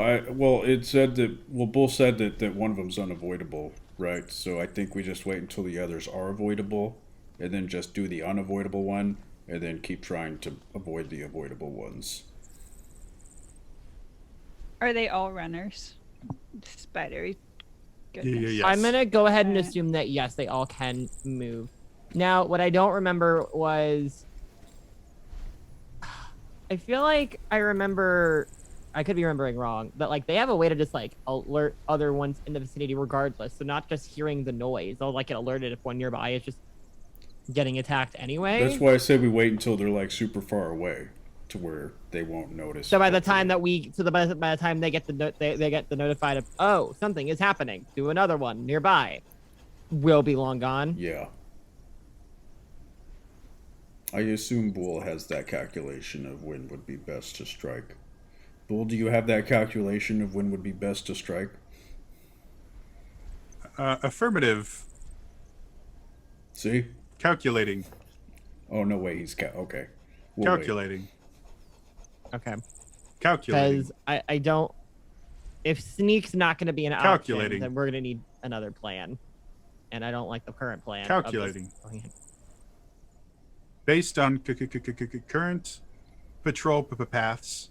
it said that, Bull said that one of them's unavoidable, right? So I think we just wait until the others are avoidable, and then just do the unavoidable one, and then keep trying to avoid the avoidable ones. Are they all runners? Spidery. Goodness. Yes. I'm gonna go ahead and Alright. assume that yes, they all can move. Now, what I don't remember was, I feel like I remember, I could be remembering wrong, but they have a way to just alert other ones in the vicinity regardless. So not just hearing the noise, they'll get alerted if one nearby is just getting attacked anyway. That's why I said we wait until they're super far away, to where they won't notice. So by the time that by the time they get they get the notified of, oh, something is happening, do another one nearby, we'll be long gone. Yeah. I assume Bull has that calculation of when would be best to strike. Bull, do you have that calculation of when would be best to strike? Affirmative. See? Calculating. Oh, no way, he's okay. We'll wait. Calculating. Okay. Calculating. Because I don't. If sneak's not going to be an option, Calculating. then we're going to need another plan, and I don't like the current plan. of Calculating. this plan. Based on current patrol paths,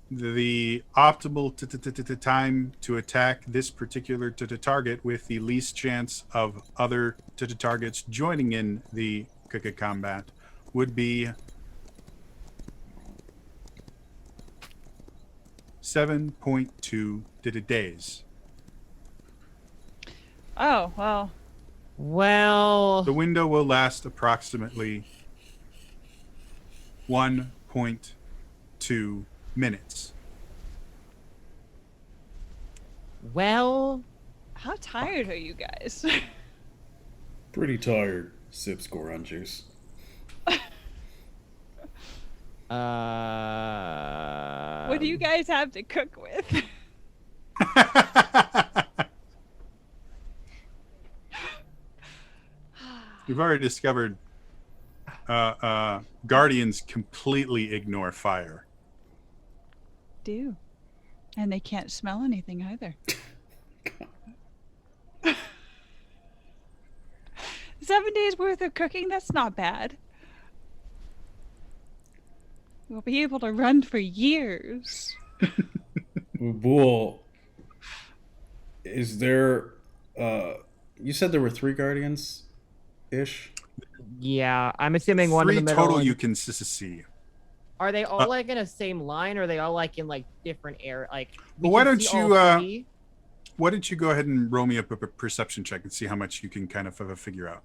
the optimal time to attack this particular target with the least chance of other targets joining in the combat would be 7.2 days. Oh, well. Well, The window will last approximately 1.2 minutes. well, How tired are you guys? Pretty tired. Sips Goron juice. What do you guys have to cook with? We've already discovered guardians completely ignore fire. Do. And they can't smell anything either. 7 days worth of cooking, that's not bad. We'll be able to run for years. Bool, is there you said there were 3 guardians ish? Yeah, I'm assuming one in 3 the middle. total and- you can see. Are they all like in a same line, or are they all like in like different air? Like, we Well, why can don't see you, all 3? Why don't you go ahead and roll me up a perception check and see how much you can kind of figure out?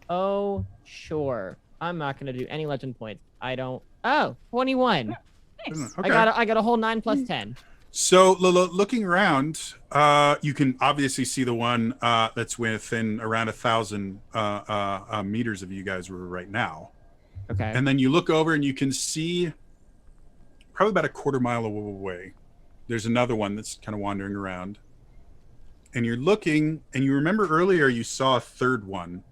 Oh, sure. I'm not gonna do any legend points. I don't. Oh, 21. Nice. Okay. I got a whole 9 plus 10. So looking around, you can obviously see the one that's within around 1,000 meters of you guys were right now. Okay. And then you look over and you can see probably about a quarter mile away. There's another one that's kind of wandering around. And you're looking, and you remember earlier you saw a third one,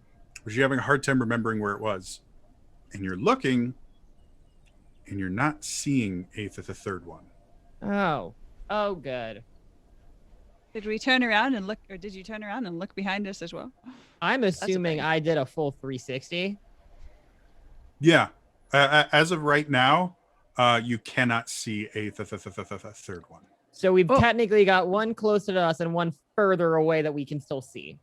but you're having a hard time remembering where it was. And you're looking, and you're not seeing the third one. Oh, good. Did we turn around and look, or did you turn around and look behind us as well? I'm assuming okay. I did a full 360. Yeah. As of right now, you cannot see a third one. So we've technically got one closer to us and one further away that we can still see.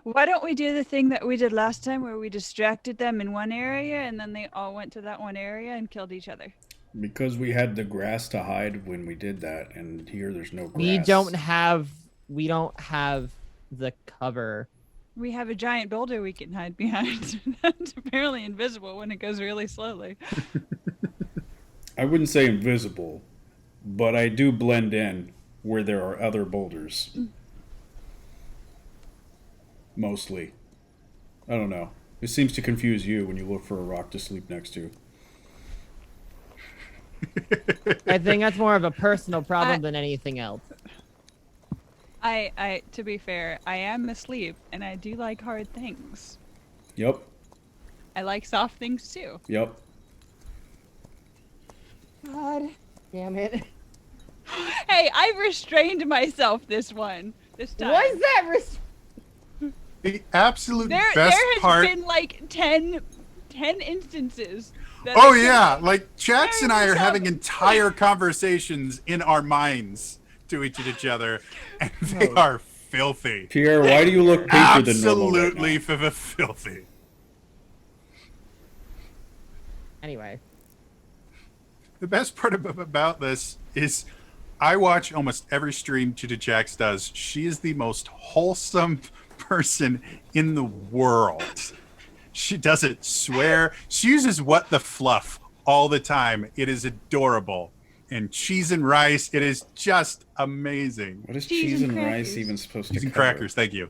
Why don't we do the thing that we did last time where we distracted them in one area and then they all went to that one area and killed each other? Because we had the grass to hide when we did that, and here there's no grass. We don't have the cover. We have a giant boulder we can hide behind. That's apparently invisible when it goes really slowly. I wouldn't say invisible, but I do blend in where there are other boulders. Mostly. I don't know. It seems to confuse you when you look for a rock to sleep next to. I think that's more of a personal problem than anything else. I to be fair, I am asleep and I do like hard things. Yep. I like soft things too. Yep. God damn it. Hey, I restrained myself this time. Was that The absolute There best has part. been like 10 instances. That Oh I yeah, could've- like Jax and I are Very having tough. entire conversations in our minds to each other, and they are filthy. Pierre, why do you look pinker than normal right Absolutely now? filthy. Anyway. The best part about this is I watch almost every stream Jax does. She is the most wholesome person in the world. She doesn't swear. She uses what the fluff all the time. It is adorable. And cheese and rice, it is just amazing. What is Cheese cheese and and rice crackers. even supposed to Cheese and cover? crackers, thank you.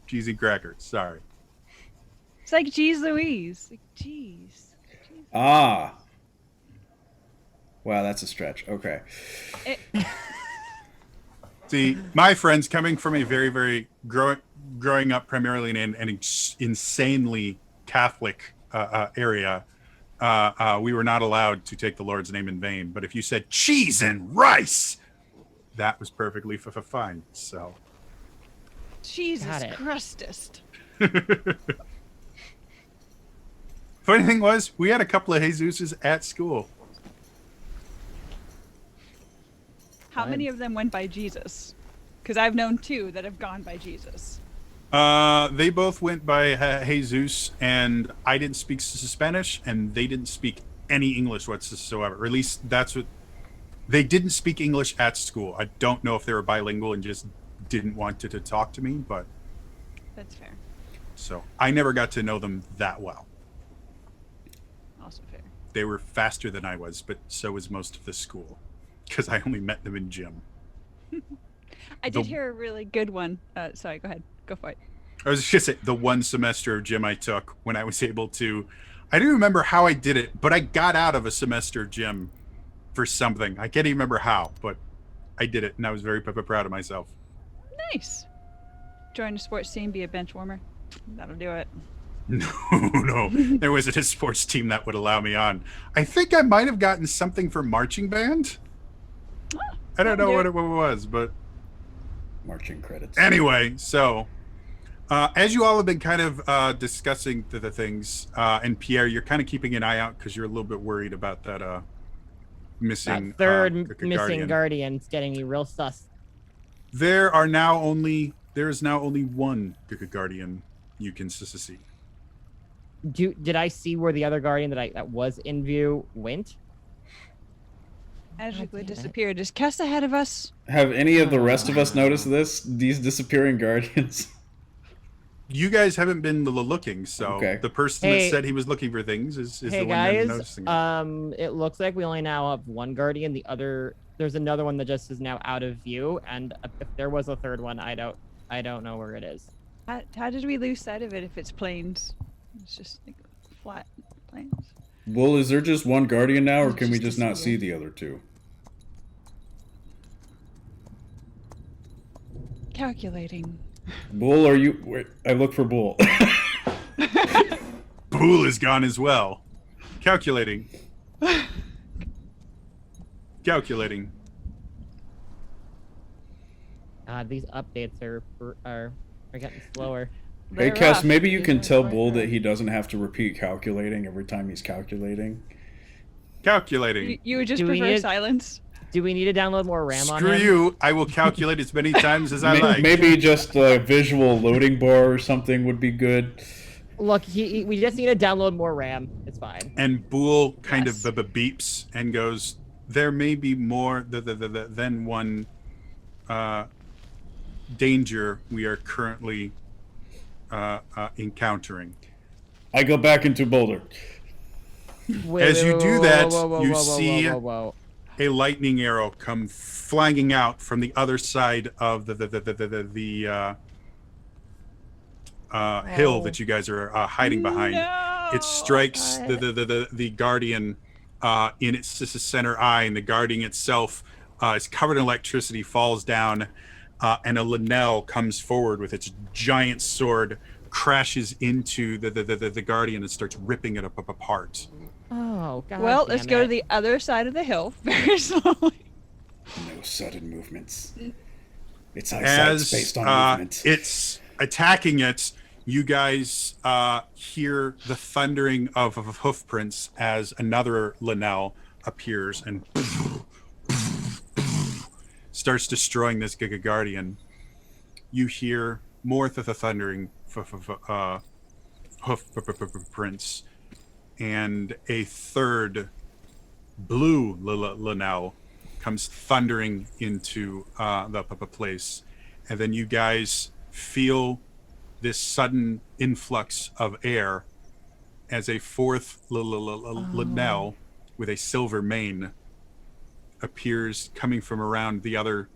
Cheese and crackers, sorry. It's like Jeez Louise. Like, jeez. Ah. Wow, that's a stretch. Okay. See, my friends, coming from a very, very growing up primarily in an insanely Catholic area, we were not allowed to take the Lord's name in vain. But if you said cheese and rice, that was perfectly fine. So, Jesus Got it. Christest. funny thing was, we had a couple of Jesuses at school. How many of them went by Jesus? Because I've known 2 that have gone by Jesus. They both went by Jesus, and I didn't speak Spanish, and they didn't speak any English whatsoever. Or at least that's what they didn't speak English at school. I don't know if they were bilingual and just didn't want to talk to me, but That's fair. so I never got to know them that well. Also fair. They were faster than I was, but so was most of the school because I only met them in gym. I did The- hear a really good one. Sorry, go ahead. Go for it. I was just gonna say the one semester of gym I took when I was able to. I don't remember how I did it, but I got out of a semester of gym for something. I can't even remember how, but I did it, and I was very proud of myself. Nice. Join a sports team, be a bench warmer. That'll do it. No, there wasn't a sports team that would allow me on. I think I might have gotten something for marching band. I don't know what it was, but Marching credits. anyway, so as you all have been kind of discussing the things, and Pierre, you're kind of keeping an eye out because you're a little bit worried about that missing That third Guardian. missing guardian's getting me real sus. There is now only one Guardian you can see. Did I see where the other guardian that was in view went? Magically damn it. disappeared. Is Kess ahead of us? Have any of the rest of us noticed this? These disappearing guardians? You guys haven't been looking, so Okay. the person Hey. that said he was looking for things is Hey the one guys, that's noticing it. it looks like we only now have one guardian. There's another one that just is now out of view, and if there was a third one, I don't know where it is. How did we lose sight of it if it's plains? It's just like flat plains. Well, is there just one guardian now, or It's can we just just not disappeared. see the other two? Calculating. Bull, are you? Wait, I look for Bull. Pool is gone as well. Calculating. Calculating. These updates are getting slower. Hey, They're Cass, rough. maybe you can These are tell quite Bull that rough. he doesn't have to repeat calculating every time he's calculating. Calculating. You would just Do we prefer need- silence? Do we need to download more RAM on Screw him? you. I will calculate as many times as I like. Maybe just a visual loading bar or something would be good. Look, we just need to download more RAM. It's fine. And Boole kind Yes. of beeps and goes, there may be more than one danger we are currently encountering. I go back into Boulder. As you do that, you whoa, see- whoa, whoa. A lightning arrow come flanging out from the other side of the hill that you guys are hiding behind. It strikes the guardian in its center eye, and the guardian itself is covered in electricity, falls down, and a Linnell comes forward with its giant sword, crashes into the guardian and starts ripping it apart. Oh god. Well, let's damn go it. to the other side of the hill very slowly. No sudden movements. Its eyesight's As based on movement. it's attacking it, you guys hear the thundering of hoof prints as another Linnell appears and starts destroying this Giga Guardian. You hear more of the thundering hoof prints, and a third blue Linnell comes thundering into the place, and then you guys feel this sudden influx of air as a fourth Linnell with a silver mane appears coming from around the other,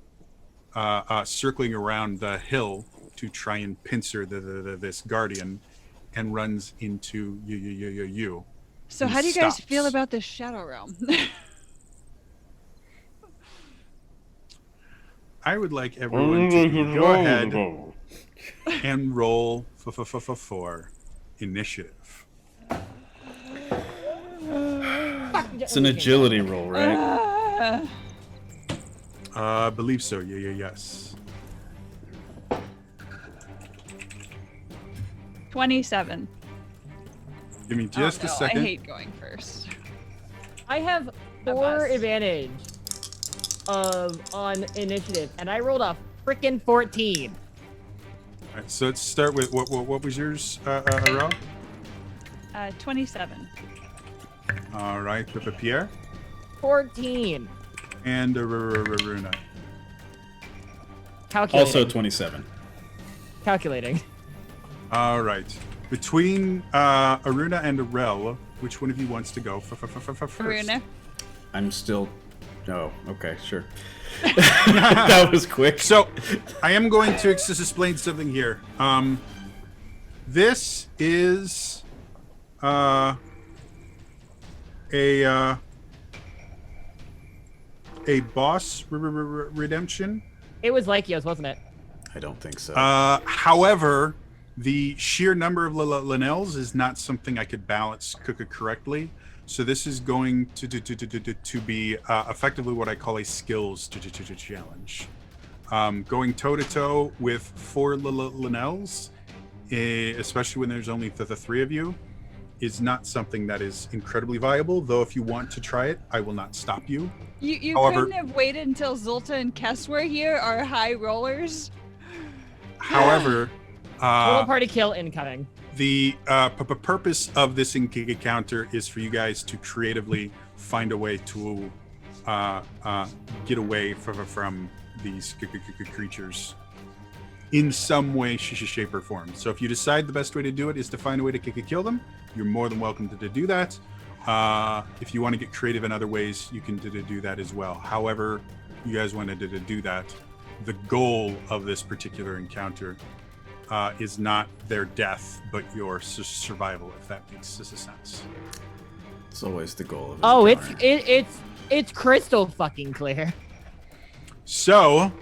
circling around the hill to try and pincer this guardian, and runs into you. So He how do you guys feel stops. about this Shadow Realm? I would like everyone to go ahead and roll for initiative. It's an agility roll, right? I believe so. Yes. 27. Give me just Oh, a no, second. I hate going first. I have A 4 bus. advantage on initiative, and I rolled a freaking 14. All right, so let's start with what was yours, Aral? 27. All right, Pierre 14. and Runa. Calculating. Also 27. Calculating. All right, between Aruna and Arel, which one of you wants to go first? Aruna. I'm still. Oh, okay, sure. That was quick. So, I am going to explain something here. This is a boss redemption. It was Lycios, wasn't it? I don't think so. However, the sheer number of Linnells is not something I could balance correctly. So this is going to be effectively what I call a skills challenge. Going toe-to-toe with 4 Linnells, especially when there's only the 3 of you, is not something that is incredibly viable. Though if you want to try it, I will not stop you. You However- couldn't have waited until Zulta and Kess were here, our high rollers. However, Total party kill incoming. the purpose of this encounter is for you guys to creatively find a way to get away from these creatures in some way, shape, or form. So if you decide the best way to do it is to find a way to kill them, you're more than welcome to do that. If you want to get creative in other ways, you can do that as well. However you guys wanted to do that, the goal of this particular encounter is not their death, but your survival, if that makes sense. It's always the goal of Oh, encounter. it's crystal fucking clear. So,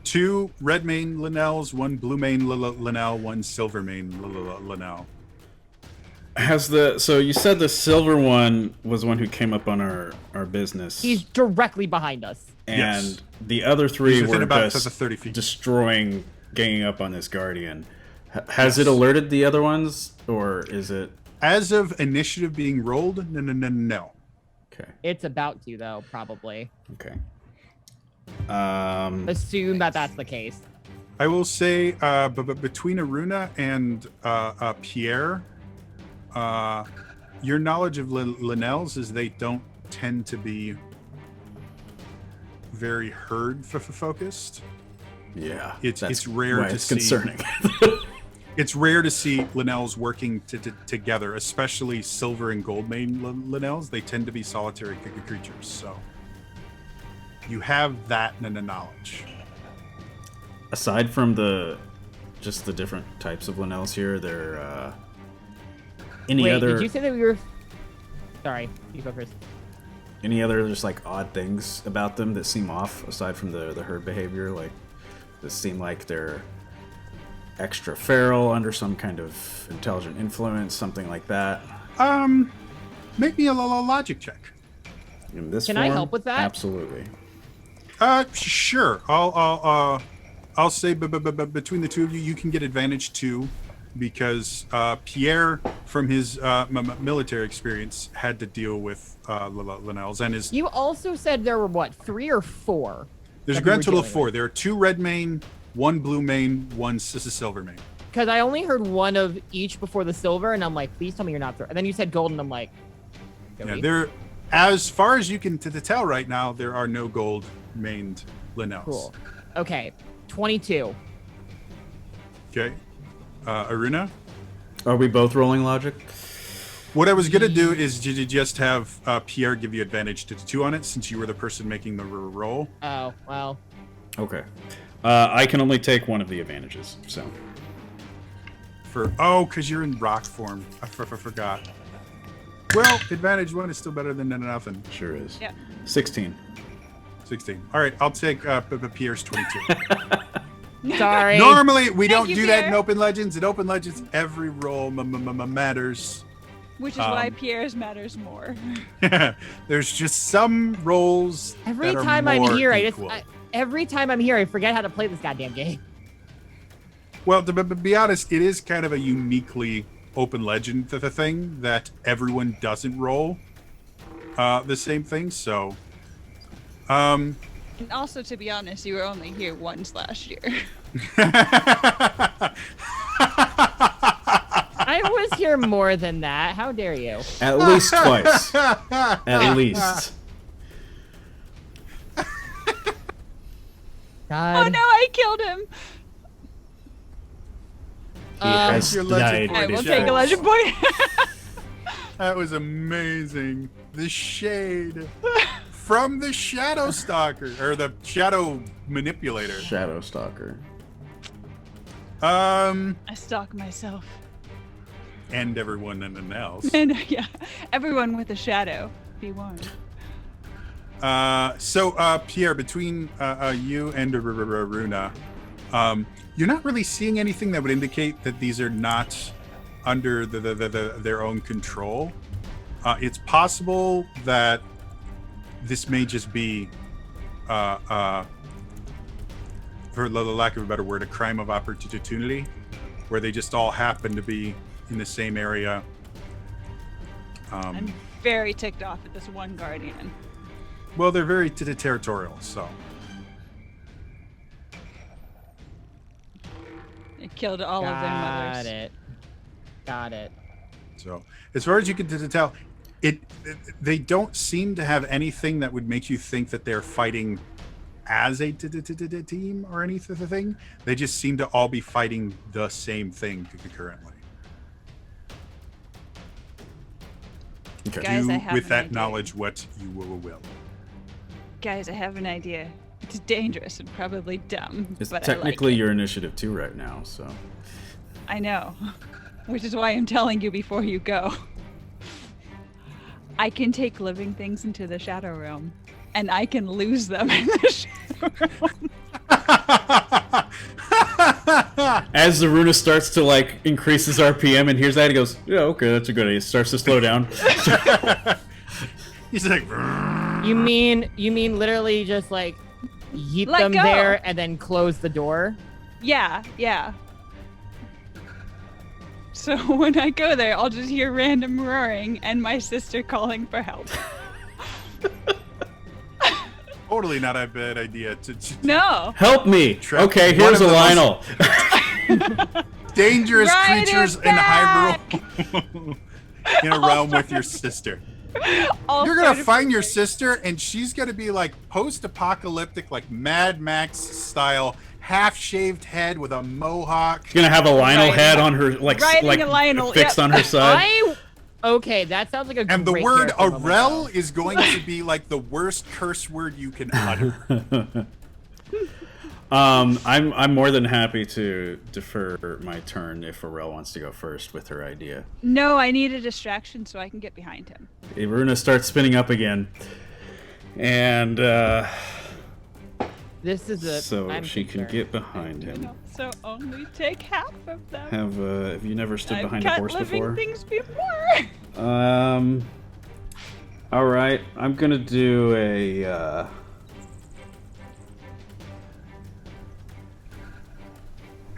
2 red main Linnells, 1 blue main Linnell, 1 silver main Linnell. So you said the silver one was the one who came up on our business. He's directly behind us. and Yes. the other 3 He's within were about just 30 feet. destroying, ganging up on this guardian. Has it alerted the other ones, or is it As of initiative being rolled, no. okay? It's about to though, probably. Okay. Assume that that's the case. I will say, but between Aruna and Pierre, your knowledge of Linnells is they don't tend to be very herd focused. Yeah, It's that's rare why to it's see. concerning. It's rare to see Linnells working together, especially silver and gold main Linnells. They tend to be solitary creatures, so you have that knowledge. Aside from just the different types of Linnells here, there any Wait, other did you say that we were? Sorry, you go first. any other just like odd things about them that seem off aside from the herd behavior? Like, that seem like they're extra feral, under some kind of intelligent influence, something like that. Make me a logic check. In this Can I form? help with that? Absolutely. Sure. I'll say, but between the 2 of you, you can get advantage too, because Pierre, from his military experience, had to deal with Linnells, and his. You also said there were what, 3 or 4? There's a that we grand were total of dealing 4. with? There are 2 red main, 1 blue main, 1 silver main. Because I only heard one of each before the silver, and I'm like, please tell me you're not. And then you said gold, and I'm like, Yeah, Jody? there. As far as you can tell right now, there are no gold mained Linnells. Cool. Okay, 22. Okay. Aruna? Are we both rolling logic? What I was gonna do is just have Pierre give you advantage to 2 on it, since you were the person making the roll. Oh, well. Okay. I can only take one of the advantages, so. Because you're in rock form. I forgot. Well, advantage 1 is still better than nothing. Sure is. Yeah. 16. 16. All right, I'll take Pierre's 22. Sorry. Normally, we don't you, do that in Pierre. Open Legends. In Open Legends, every roll matters. Which is why Pierre's matters more. There's just some rolls. Every that are time I'm more here, equal. every time I'm here, I forget how to play this goddamn game. Well, to be honest, it is kind of a uniquely Open Legend thing that everyone doesn't roll the same thing. So, And also, to be honest, you were only here once last year. I was here more than that. How dare you? At least twice. At least. God. Oh no, I killed him. He has your legend died. point I will is take a yours. legend point. That was amazing. The shade from the Shadow Stalker or the Shadow Manipulator. Shadow Stalker. I stalk myself. And everyone else. And yeah, everyone with a shadow. Be warned. So Pierre, between you and Runa, you're not really seeing anything that would indicate that these are not under their own control. It's possible that this may just be, for the lack of a better word, a crime of opportunity, where they just all happen to be in the same area. I'm very ticked off at this one guardian. Well, they're very territorial, so. They killed all of their mothers. Got it. So, as far as you can tell, they don't seem to have anything that would make you think that they're fighting as a team or anything. They just seem to all be fighting the same thing concurrently. Okay. Guys, Do I have with an that idea. knowledge what you will. Guys, I have an idea. It's dangerous and probably dumb. It's but technically I like it. your initiative too right now, so. I know. Which is why I'm telling you before you go. I can take living things into the Shadow Realm, and I can lose them in the Shadow Realm. As the Runa starts to like increase his RPM and hears that, he goes, "Yeah, okay, that's a good idea." Starts to slow down. He's like, You mean literally just like yeet Let them go. there and then close the door? Yeah. So when I go there, I'll just hear random roaring and my sister calling for help. totally not a bad idea to No. Help me! Trap Okay, one here's of a the Lionel. dangerous Ride it creatures in Hyrule in a realm with your sister. You're gonna find your sister, and she's gonna be like post-apocalyptic, like Mad Max style, half-shaved head with a mohawk. She's gonna have a Lionel Riding- head on her, like riding a Lionel, fixed yep. on her side. Okay, that sounds like a And the great word character moment, Arel though. is going to be like the worst curse word you can utter. I'm more than happy to defer my turn if Pharrell wants to go first with her idea. No, I need a distraction so I can get behind him. Runa starts spinning up again, and This is a. so I'm she can concerned. get behind him. So only take half of them. Have you never stood I've behind a cut horse living before? things before. All right, I'm gonna do a.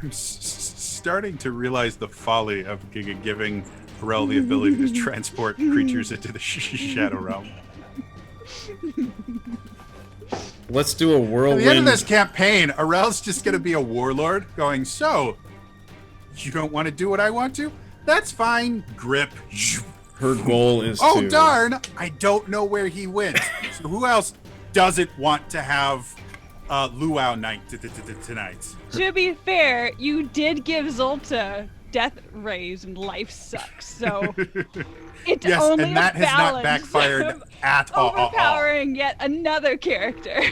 I'm starting to realize the folly of giving Arel the ability to transport creatures into the Shadow Realm. Let's do a At whirlwind. the end of this campaign, Arel's just going to be a warlord going, so, you don't want to do what I want to? That's fine. Grip. Her goal is Oh, to. darn. I don't know where he went. So who else doesn't want to have luau night tonight? To be fair, you did give Zolta death rays and life sucks, so it's Yes, only and that a has not balance backfired of at all. overpowering yet another character.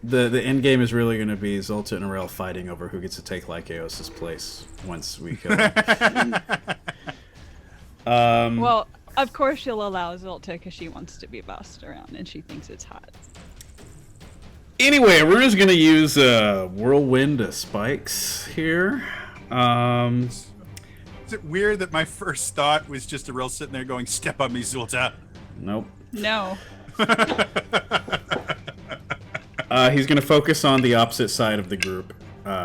The end game is really going to be Zolta and Arel fighting over who gets to take Lycaos' place once we kill him. Well, of course she'll allow Zolta because she wants to be bossed around and she thinks it's hot. Anyway, we're just going to use whirlwind spikes here. Is it weird that my first thought was just Arel sitting there going, step on me, Zulta? Nope. No. He's going to focus on the opposite side of the group,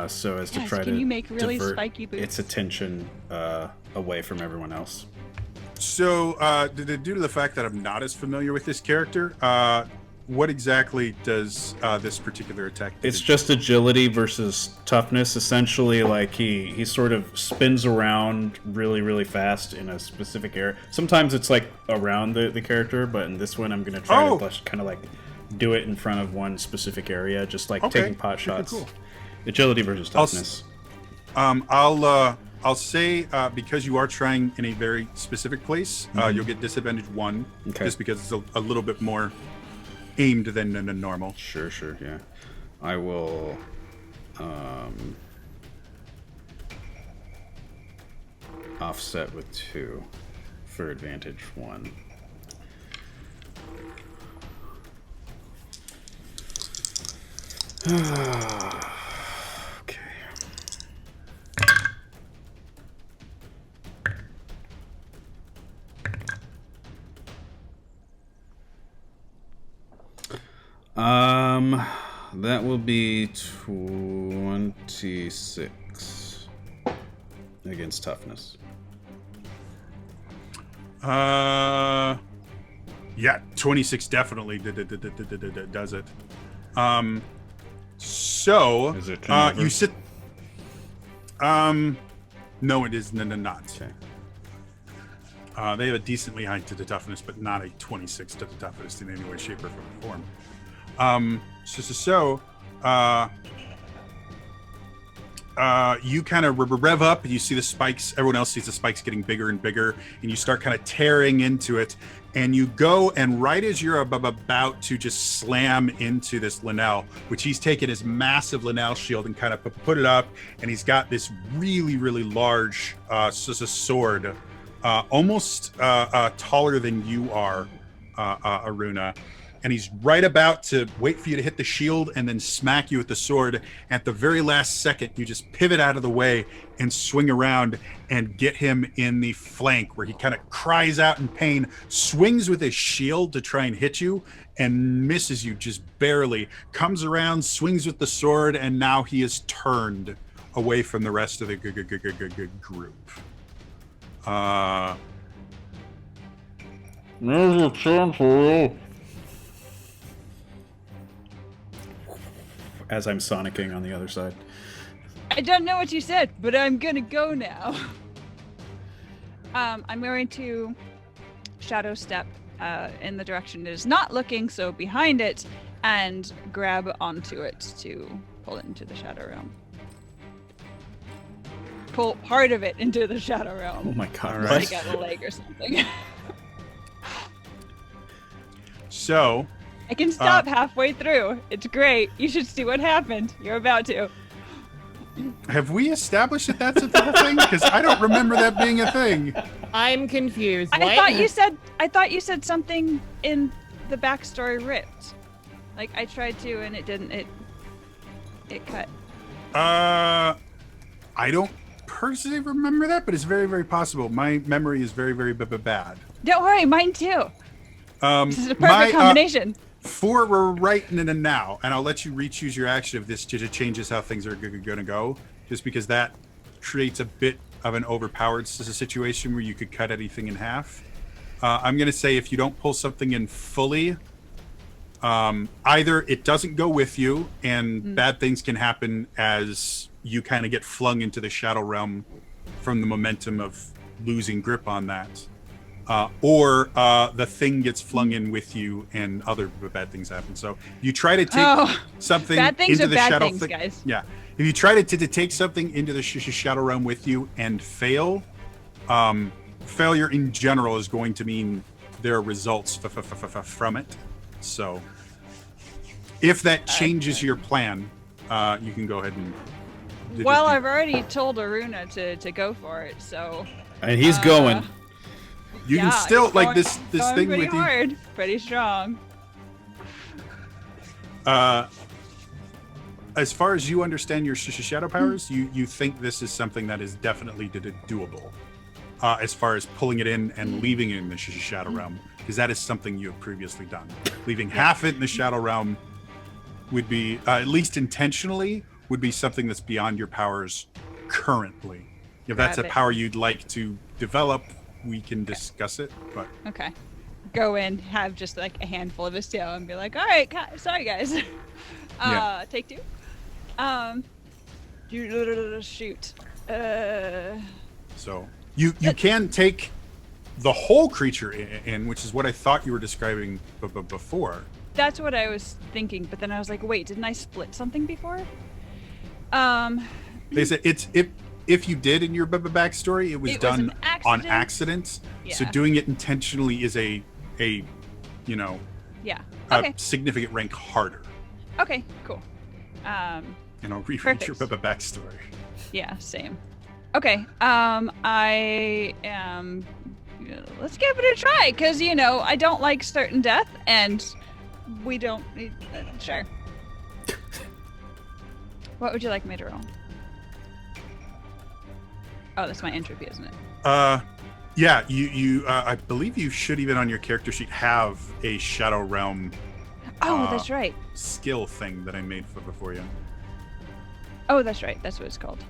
so as to Guys, try can to you make really divert spiky boots? its attention away from everyone else. So, due to the fact that I'm not as familiar with this character, what exactly does this particular attack do? It's just agility versus toughness. Essentially, like he sort of spins around really, really fast in a specific area. Sometimes it's like around the character, but in this one, I'm going to try to kind of like do it in front of one specific area, just like taking pot shots. Cool. Agility versus toughness. I'll say because you are trying in a very specific place, you'll get disadvantage 1, Okay. just because it's a little bit more aimed than normal. Sure, yeah. I will offset with 2 for advantage 1. Okay. That will be 26 against toughness. Yeah, 26 definitely does it. So Is it you sit. No, it is not. Okay. They have a decently high to the toughness, but not a 26 to the toughness in any way, shape, or form. You kind of rev up, and you see the spikes. Everyone else sees the spikes getting bigger and bigger, and you start kind of tearing into it. And you go, and right as you're about to just slam into this Linnell, which he's taken his massive Linnell shield and kind of put it up, and he's got this really, really large sword, almost taller than you are, Aruna. And he's right about to wait for you to hit the shield and then smack you with the sword. At the very last second, you just pivot out of the way and swing around and get him in the flank, where he kind of cries out in pain, swings with his shield to try and hit you, and misses you just barely. Comes around, swings with the sword, and now he is turned away from the rest of the group. There's a chance for you. As I'm sonicking on the other side. I don't know what you said, but I'm gonna go now. I'm going to shadow step in the direction it is not looking, so behind it, and grab onto it to pull it into the shadow realm. Pull part of it into the shadow realm. Oh my god. Like out a leg or something. So I can stop halfway through. It's great. You should see what happened. You're about to. have we established that that's a thing? Because I don't remember that being a thing. I'm confused. I What? thought you said something in the backstory ripped. Like I tried to and it didn't. It cut. I don't personally remember that, but it's very, very possible. My memory is very, very bad. Don't worry, mine too. This is a perfect my, combination. For right now, and I'll let you re-choose your action if this just changes how things are going to go, just because that creates a bit of an overpowered situation where you could cut anything in half. I'm going to say if you don't pull something in fully, either it doesn't go with you and bad things can happen as you kind of get flung into the shadow realm from the momentum of losing grip on that. Or the thing gets flung in with you and other bad things happen. So you try to take something bad things into are the bad shadow things, guys. Yeah. If you try to take something into the shadow realm with you and fail, failure in general is going to mean there are results from it. So if that changes your plan, you can go ahead and... Well, I've already told Aruna to go for it, so... And he's going. You can still, it's like, going- this going thing pretty with you... hard, pretty strong. As far as you understand your shadow powers, you think this is something that is definitely doable. As far as pulling it in and leaving it in the shadow realm, because that is something you have previously done. Leaving half it in the shadow realm would be, at least intentionally, would be something that's beyond your powers currently. If that's a Grab it. power you'd like to develop, we can discuss it. But Okay. Go in, have just like a handful of his tail, and be like, "All right, sorry guys." Yeah. Take two. Shoot. so you can take the whole creature in, which is what I thought you were describing before. That's what I was thinking, but then I was like, "Wait, didn't I split something before?" They said if you did in your backstory, it was It was done an on accident. accident. So Yeah. doing it intentionally is a Yeah. a Okay. significant rank harder. Okay. Cool. And I'll reread your Perfect. backstory. Yeah. Same. Okay. I am. Let's give it a try, because I don't like certain death, and we don't. Sure. What would you like me to roll? Oh, that's my entropy, isn't it? Yeah. You. I believe you should even on your character sheet have a Shadow Realm. Oh, that's right. Skill thing that I made for you. Oh, that's right. That's what it's called.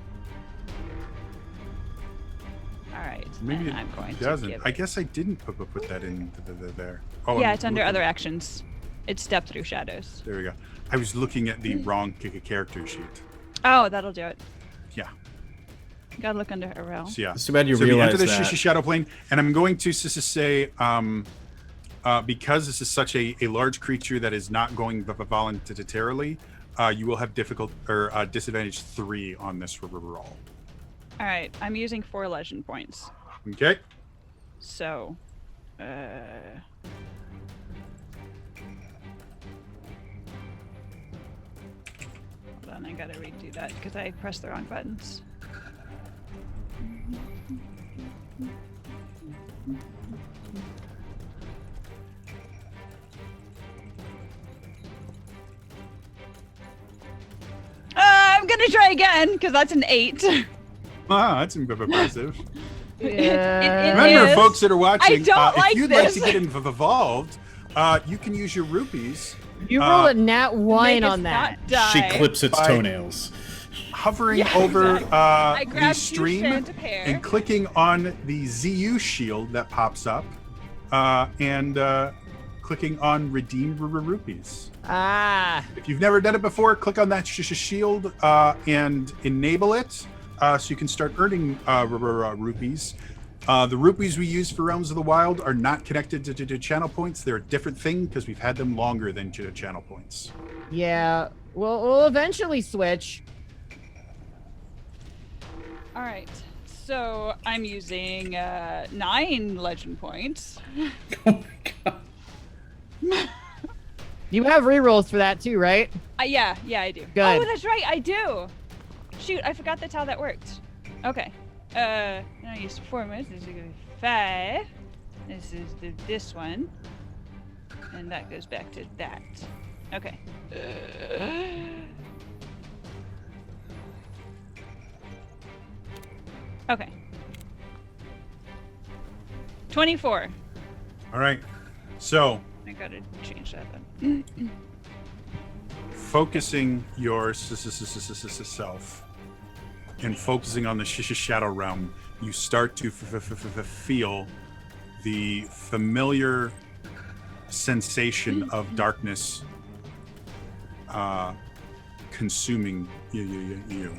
All right. Maybe and I'm going it to doesn't. give I it- guess I didn't put that in there. Oh, Yeah, I'm it's under looking- other actions. It's step through shadows. There we go. I was looking at the wrong character sheet. Oh, that'll do it. Yeah. Gotta look under her realm. So yeah. It's too bad you so we realize enter the that. Shadow Plane, and I'm going to say, because this is such a large creature that is not going voluntarily, you will have disadvantage 3 on this roll. All right, I'm using 4 legend points. Okay. So, hold on, I gotta redo that because I pressed the wrong buttons. I'm gonna try again because that's an 8. Ah, that's impressive. Yeah. Remember, is. folks that are watching, I don't like if you'd this. like to get involved, you can use your rupees. You rolled a nat 1 Make us on that. not die. She clips its Bye. toenails. Hovering Yeah, over exactly. I the grabbed stream Shan't pair. and clicking on the ZU shield that pops up, and clicking on redeem rupees. Ah. If you've never done it before, click on that shield and enable it, so you can start earning rupees. The rupees we use for Realms of the Wild are not connected to channel points. They're a different thing because we've had them longer than channel points. Yeah. We'll eventually switch. All right, so I'm using 9 legend points. Oh my god. You have rerolls for that too, right? Yeah, I do. Good. Oh, that's right, I do. Shoot, I forgot that's how that worked. Okay. Now I use 4 minutes. This is gonna be 5. This is this one, and that goes back to that. Okay. Okay. 24. All right. So I gotta change that then. focusing your self and focusing on the Shadow Realm, you start to feel the familiar sensation of darkness consuming you.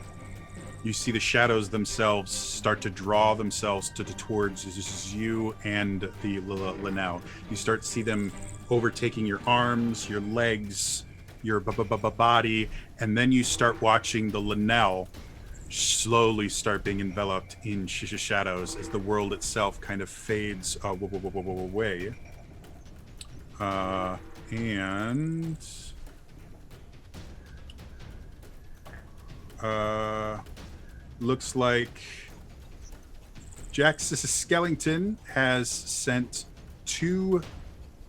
You see the shadows themselves start to draw themselves towards you and the Linnell. You start to see them overtaking your arms, your legs, your body, and then you start watching the Linnell slowly start being enveloped in shadows as the world itself kind of fades away. And looks like Jack Skellington has sent 2.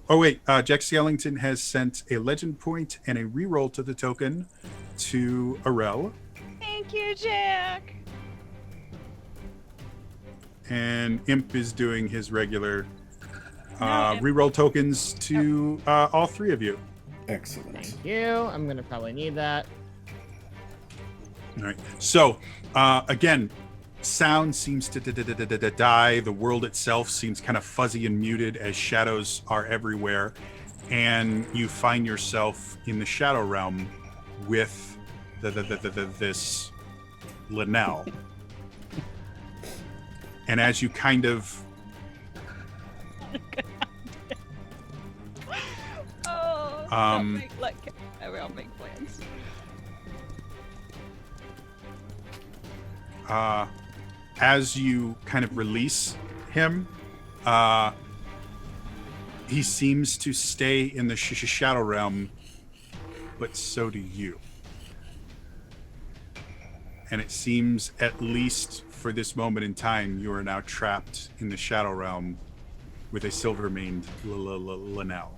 Oh wait, Jack Skellington has sent a legend point and a reroll to the token to Arel. Thank you, Jack. And Imp is doing his regular No, Imp- reroll tokens to all 3 of you. Excellent. Thank you. I'm gonna probably need that. All right. So again, sound seems to die. The world itself seems kind of fuzzy and muted as shadows are everywhere, and you find yourself in the Shadow Realm with this Linnell. And as you kind of Oh, I'll make plans. as you kind of release him, he seems to stay in the Shadow Realm, but so do you. and it seems, at least for this moment in time, you are now trapped in the Shadow Realm with a silver-maned Linnell.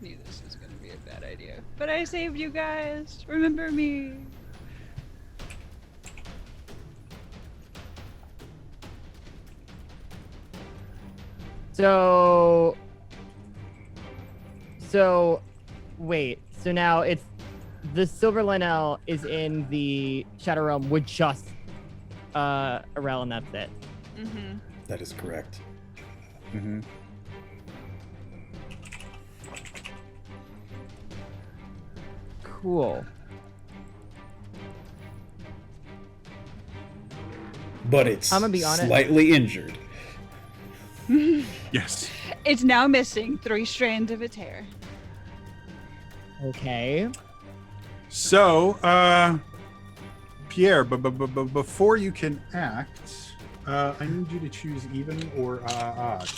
Knew this was gonna be a bad idea. But I saved you guys. Remember me. So wait. So now it's the Silver Linnell is in the Shadow Realm with just Arel, and that's it. Mm-hmm. That is correct. Mm-hmm. Cool. But it's I'm gonna be honest. slightly injured. Yes. It's now missing 3 strands of its hair. Okay. So, Pierre, but before you can act, I need you to choose even or odd.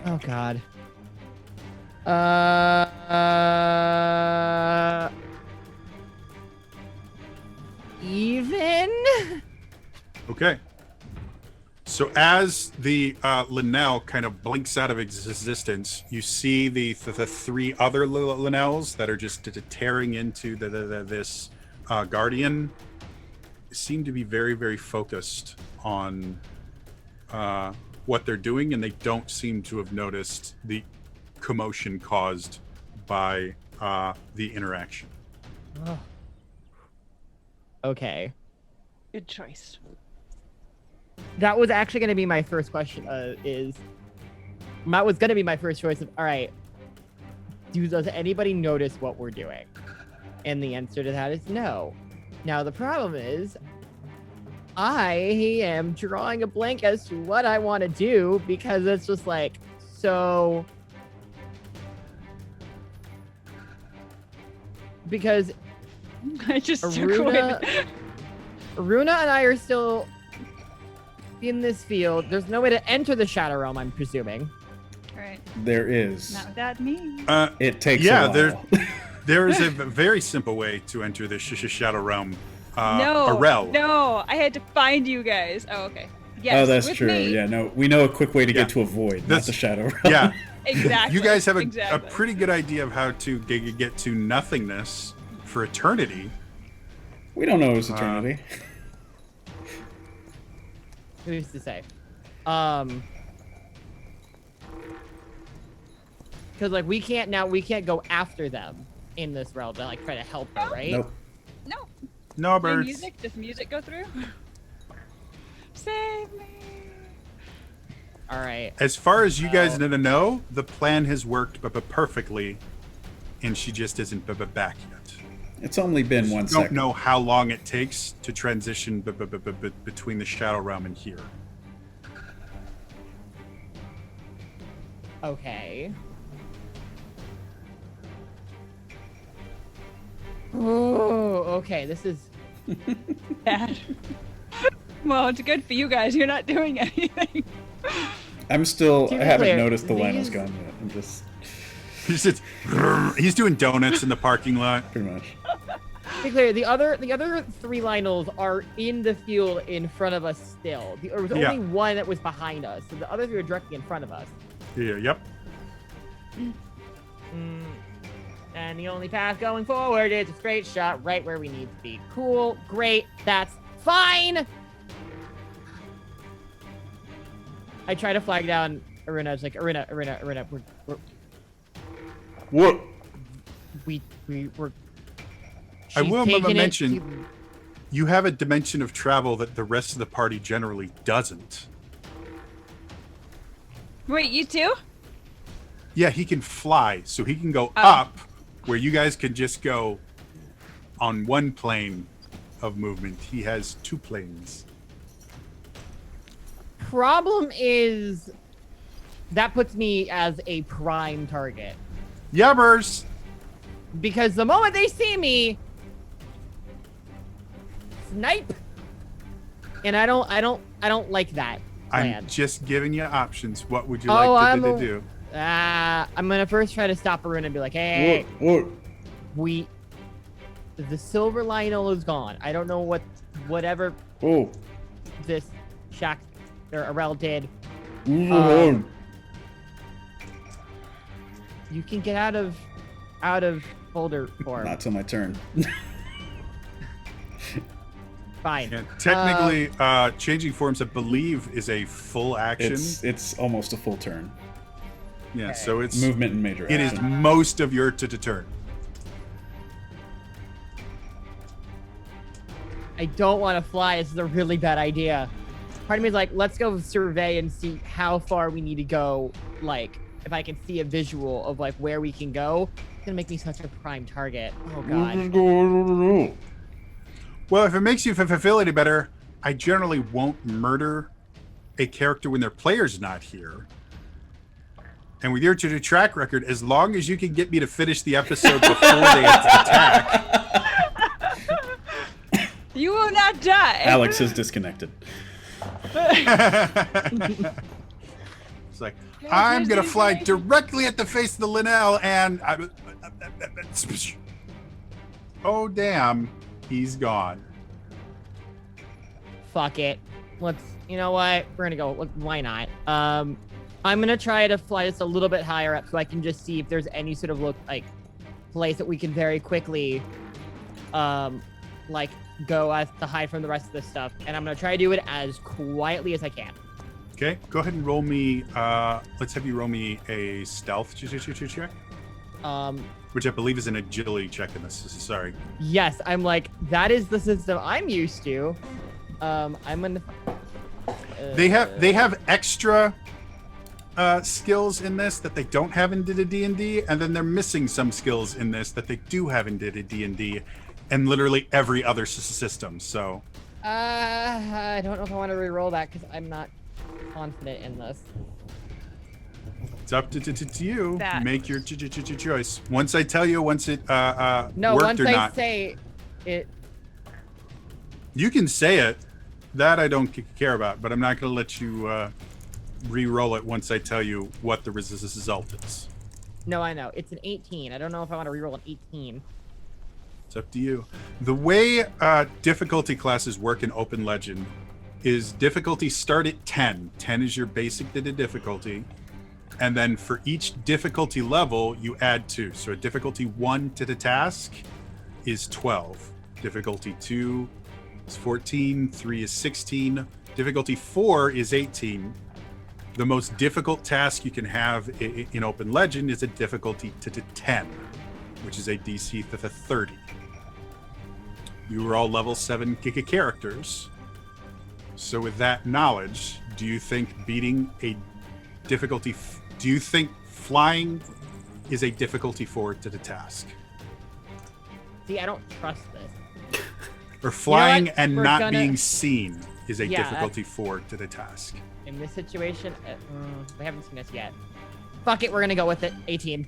Oh God. Even. Okay. So as the Linnell kind of blinks out of existence, you see the 3 other Linnells that are just tearing into this Guardian seem to be very, very focused on what they're doing, and they don't seem to have noticed the commotion caused by the interaction. Oh. Okay. Good choice. That was actually going to be my first question. That was going to be my first choice of, all right, does anybody notice what we're doing? And the answer to that is no. Now, the problem is, I am drawing a blank as to what I want to do, because it's just like, so... Because I just took Aruna, away. Aruna and I are still in this field. There's no way to enter the Shadow Realm, I'm presuming. Right. There is. Not without me. It takes Yeah, a while. there is a very simple way to enter the Shadow Realm. No. Arel. No. I had to find you guys. Oh, okay. Yes. Oh, that's with true. me. Yeah, no, we know a quick way to Yeah. get to a void, not That's- the Shadow Realm. Yeah. Exactly. You guys have a exactly. pretty good idea of how to get to nothingness for eternity. We don't know it's eternity. Who's to say? Because like we can't go after them in this realm to like try to help them, right? Nope. No. No, Play birds. music? Does music go through? Save me. All right. As far as you guys know, the plan has worked perfectly, and she just isn't back yet. It's only been 1 Don't second. know how long it takes to transition between the Shadow Realm and here. Okay. Oh, okay. This is Bad. Well, it's good for you guys. You're not doing anything. I'm still. To I be haven't clear, noticed the line was these- gone yet. I'm just He's doing donuts in the parking lot. pretty much. to be clear. The other 3 Lionels are in the field in front of us still. There was Yeah. only one that was behind us, so the other 3 are directly in front of us. Yeah, yep. And the only path going forward is a straight shot right where we need to be. Cool, great, that's fine. I try to flag down Aruna. I was like, Aruna, What? we're. I she's will taken it mention- to- You have a dimension of travel that the rest of the party generally doesn't. Wait, you too? Yeah, he can fly, so he can go Oh. up, where you guys can just go on one plane of movement. He has 2 planes. Problem is, that puts me as a prime target Yubbers! because the moment they see me, snipe, and I don't like that plan. I'm just giving you options. What would you Oh, like I'm to a- do? I'm gonna first try to stop Aruna and be like, hey, What? the Silver Lionel is gone. I don't know what whatever Oh. this Shaq or Arel did, Um, you can get out of folder form. Not till my turn. Fine. Yeah, technically, changing forms, I believe, is a full action. It's almost a full turn. Yeah, so it's Movement and major it action. is most of your turn. I don't want to fly. This is a really bad idea. Part of me is like, let's go survey and see how far we need to go. Like, if I can see a visual of like where we can go, it's gonna make me such a prime target. Oh god. Well, if it makes you feel any better, I generally won't murder a character when their player's not here. And with your track record, as long as you can get me to finish the episode before they attack, You will not die. Alex is disconnected. it's like, I'm going to fly directly at the face of the Linnell and... oh, damn. He's gone. Fuck it. Let's. You know what? We're gonna go. Why not? I'm gonna try to fly just a little bit higher up so I can just see if there's any sort of place that we can very quickly, go as to hide from the rest of this stuff. And I'm gonna try to do it as quietly as I can. Okay, go ahead and roll me. Let's have you roll me a stealth check. Which I believe is an agility check in this. Sorry. Yes, I'm like, that is the system I'm used to. I'm gonna. They have extra skills in this that they don't have in D&D, and then they're missing some skills in this that they do have in D&D, and literally every other system. So. I don't know if I want to re-roll that because I'm not confident in this. It's up to you. That- Make your choice. Once I tell you, once it No, worked once or I not, say it. you can say it. That I don't care about, but I'm not going to let you re-roll it once I tell you what the result is. No, I know. It's an 18. I don't know if I want to re-roll an 18. It's up to you. The way difficulty classes work in Open Legend is difficulty start at 10. 10 is your basic difficulty. And then for each difficulty level, you add 2. So a difficulty 1 to the task is 12. Difficulty 2 is 14. 3 is 16. Difficulty 4 is 18. The most difficult task you can have in Open Legend is a difficulty to 10, which is a DC 30. You were all level 7 characters. So with that knowledge, do you think beating a difficulty... Do you think flying is a difficulty 4 to the task? See, I don't trust this. Or flying what? and We're not gonna- being seen is a Yeah, difficulty 4 to the task. In this situation, we haven't seen this yet. Fuck it, we're gonna go with it. 18.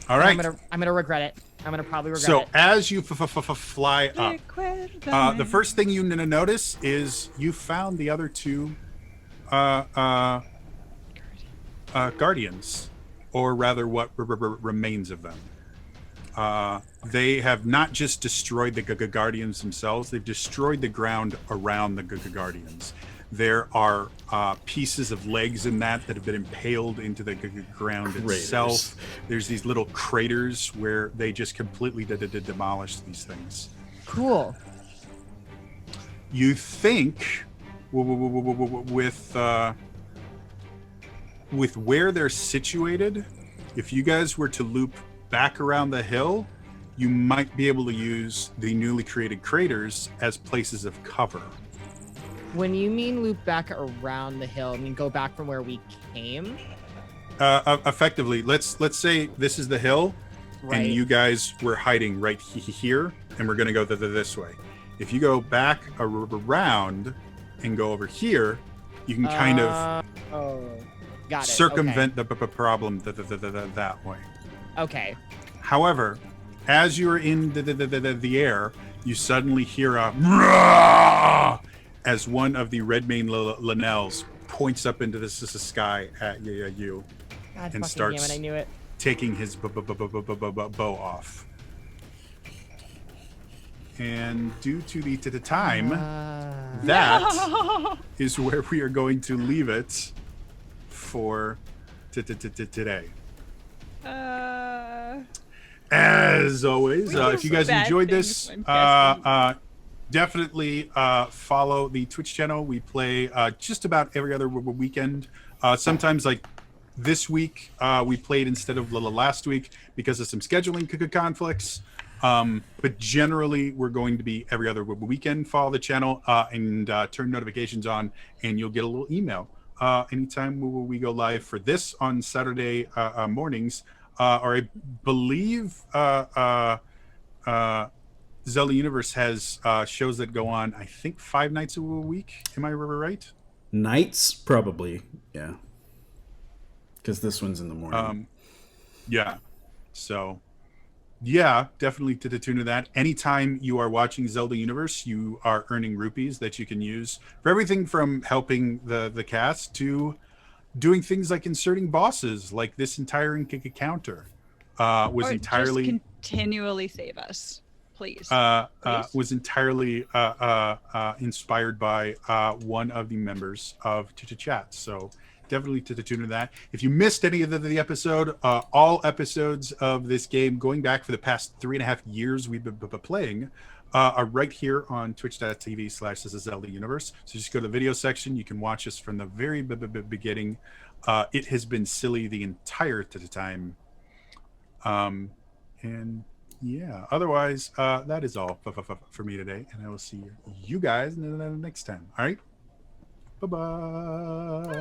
All right. I'm gonna regret it. I'm gonna probably regret So it. as you fly up, the first thing you notice is you found the other two guardians, or rather what remains of them. They have not just destroyed the guardians themselves, they've destroyed the ground around the guardians. There are pieces of legs in that have been impaled into the ground itself. There's these little craters where they just completely demolished these things. Cool. You think with where they're situated, if you guys were to loop back around the hill, you might be able to use the newly created craters as places of cover. When you mean loop back around the hill, I mean go back from where we came? Effectively, let's say this is the hill, Right. and you guys were hiding right here, and we're going to go this way. If you go back around and go over here, you can kind of got it. circumvent the problem that way. Okay. However, as you're in the air, you suddenly hear a "Rah!" as one of the Redmane Linnells points up into the sky at you God and fucking starts damn it, I knew it. taking his bow off. And due to the time, that is where we are going to leave it for today. As always, if you guys enjoyed this, definitely follow the Twitch channel. We play just about every other weekend. Sometimes, like this week, we played instead of last week because of some scheduling conflicts. But generally, we're going to be every other weekend. Follow the channel and turn notifications on, and you'll get a little email anytime we go live for this on Saturday mornings. Or I believe Zelda Universe has shows that go on, I think, 5 nights a week. Am I right? Nights? Probably, yeah. Because this one's in the morning. Yeah. So, yeah, definitely to the tune of that. Anytime you are watching Zelda Universe, you are earning rupees that you can use for everything from helping the cast to doing things like inserting bosses, like this entire encounter was or entirely just continually save us, please. Was entirely inspired by one of the members of Chat. So definitely to the tune of that. If you missed any of the episode, all episodes of this game going back for the past 3.5 years we've been playing are right here on twitch.tv/Zelda Universe. So just go to the video section. You can watch us from the very beginning. It has been silly the entire time. And yeah, otherwise, that is all for me today. And I will see you guys next time. All right. Bye-bye.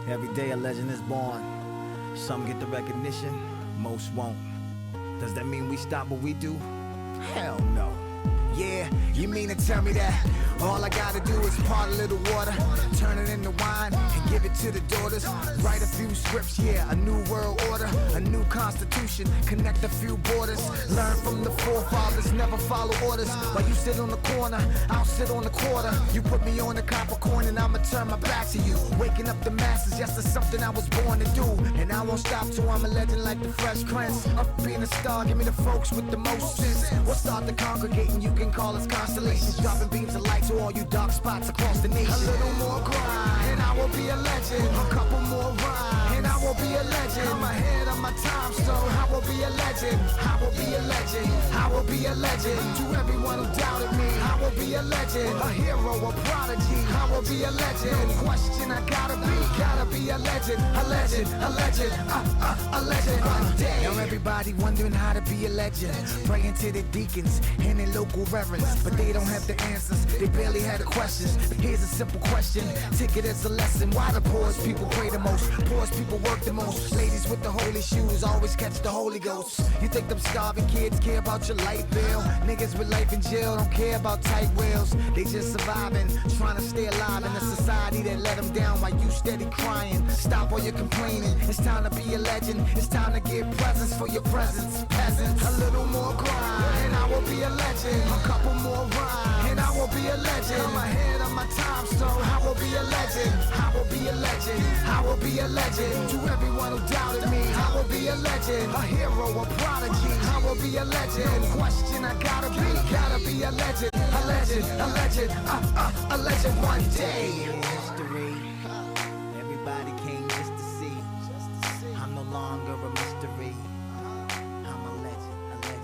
Every day a legend is born. Some get the recognition, most won't. Does that mean we stop what we do? Hell no. Yeah, you mean to tell me that all I gotta do is part a little water, turn it into wine, and give it to the daughters. Write a few scripts, yeah, a new world order, a new constitution, connect a few borders. Learn from the forefathers, never follow orders. While you sit on the corner, I'll sit on the quarter. You put me on the copper coin and I'ma turn my back to you. Waking up the masses, yes, that's something I was born to do. And I won't stop till I'm a legend like the Fresh Prince. Up being a star, give me the folks with the most sense. We'll start the congregating, you can call us constant. constellations, dropping beams of light to all you dark spots across the nation. A little more grind, and I will be a legend. A couple more rhymes, and I will be a legend. I'm ahead of my time, so I will be a legend. I will be a legend. I will be a legend. To everyone who doubted me, I will be a legend. A hero, a prodigy. I will be a legend. No question, I gotta be a legend. A legend, a legend, a legend. One day. Now everybody wondering how to be a legend. Praying to the deacons and their local reverends, but they don't have the answers. They barely had the questions. Here's a simple question. Take it as a lesson. Why the poorest people pray the most? Poorest people work the most. Ladies with the holy shoes always catch the Holy Ghost. You think them starving kids care about your light bill? Niggas with life in jail don't care about tight wheels. They just surviving, trying to stay alive in a society that let them down while you steady crying. Stop all your complaining. It's time to be a legend. It's time to get presents for your presence. Peasants, a little more grind, and I will be a legend. A couple more rhymes, and I will be a legend. I'm ahead of my time, so I will be a legend. I will be a legend. I will be a legend. To everyone who doubted me, I will be a legend. A hero, a prodigy. I will be a legend. No question, I gotta be a legend. A legend, a legend, a legend one day.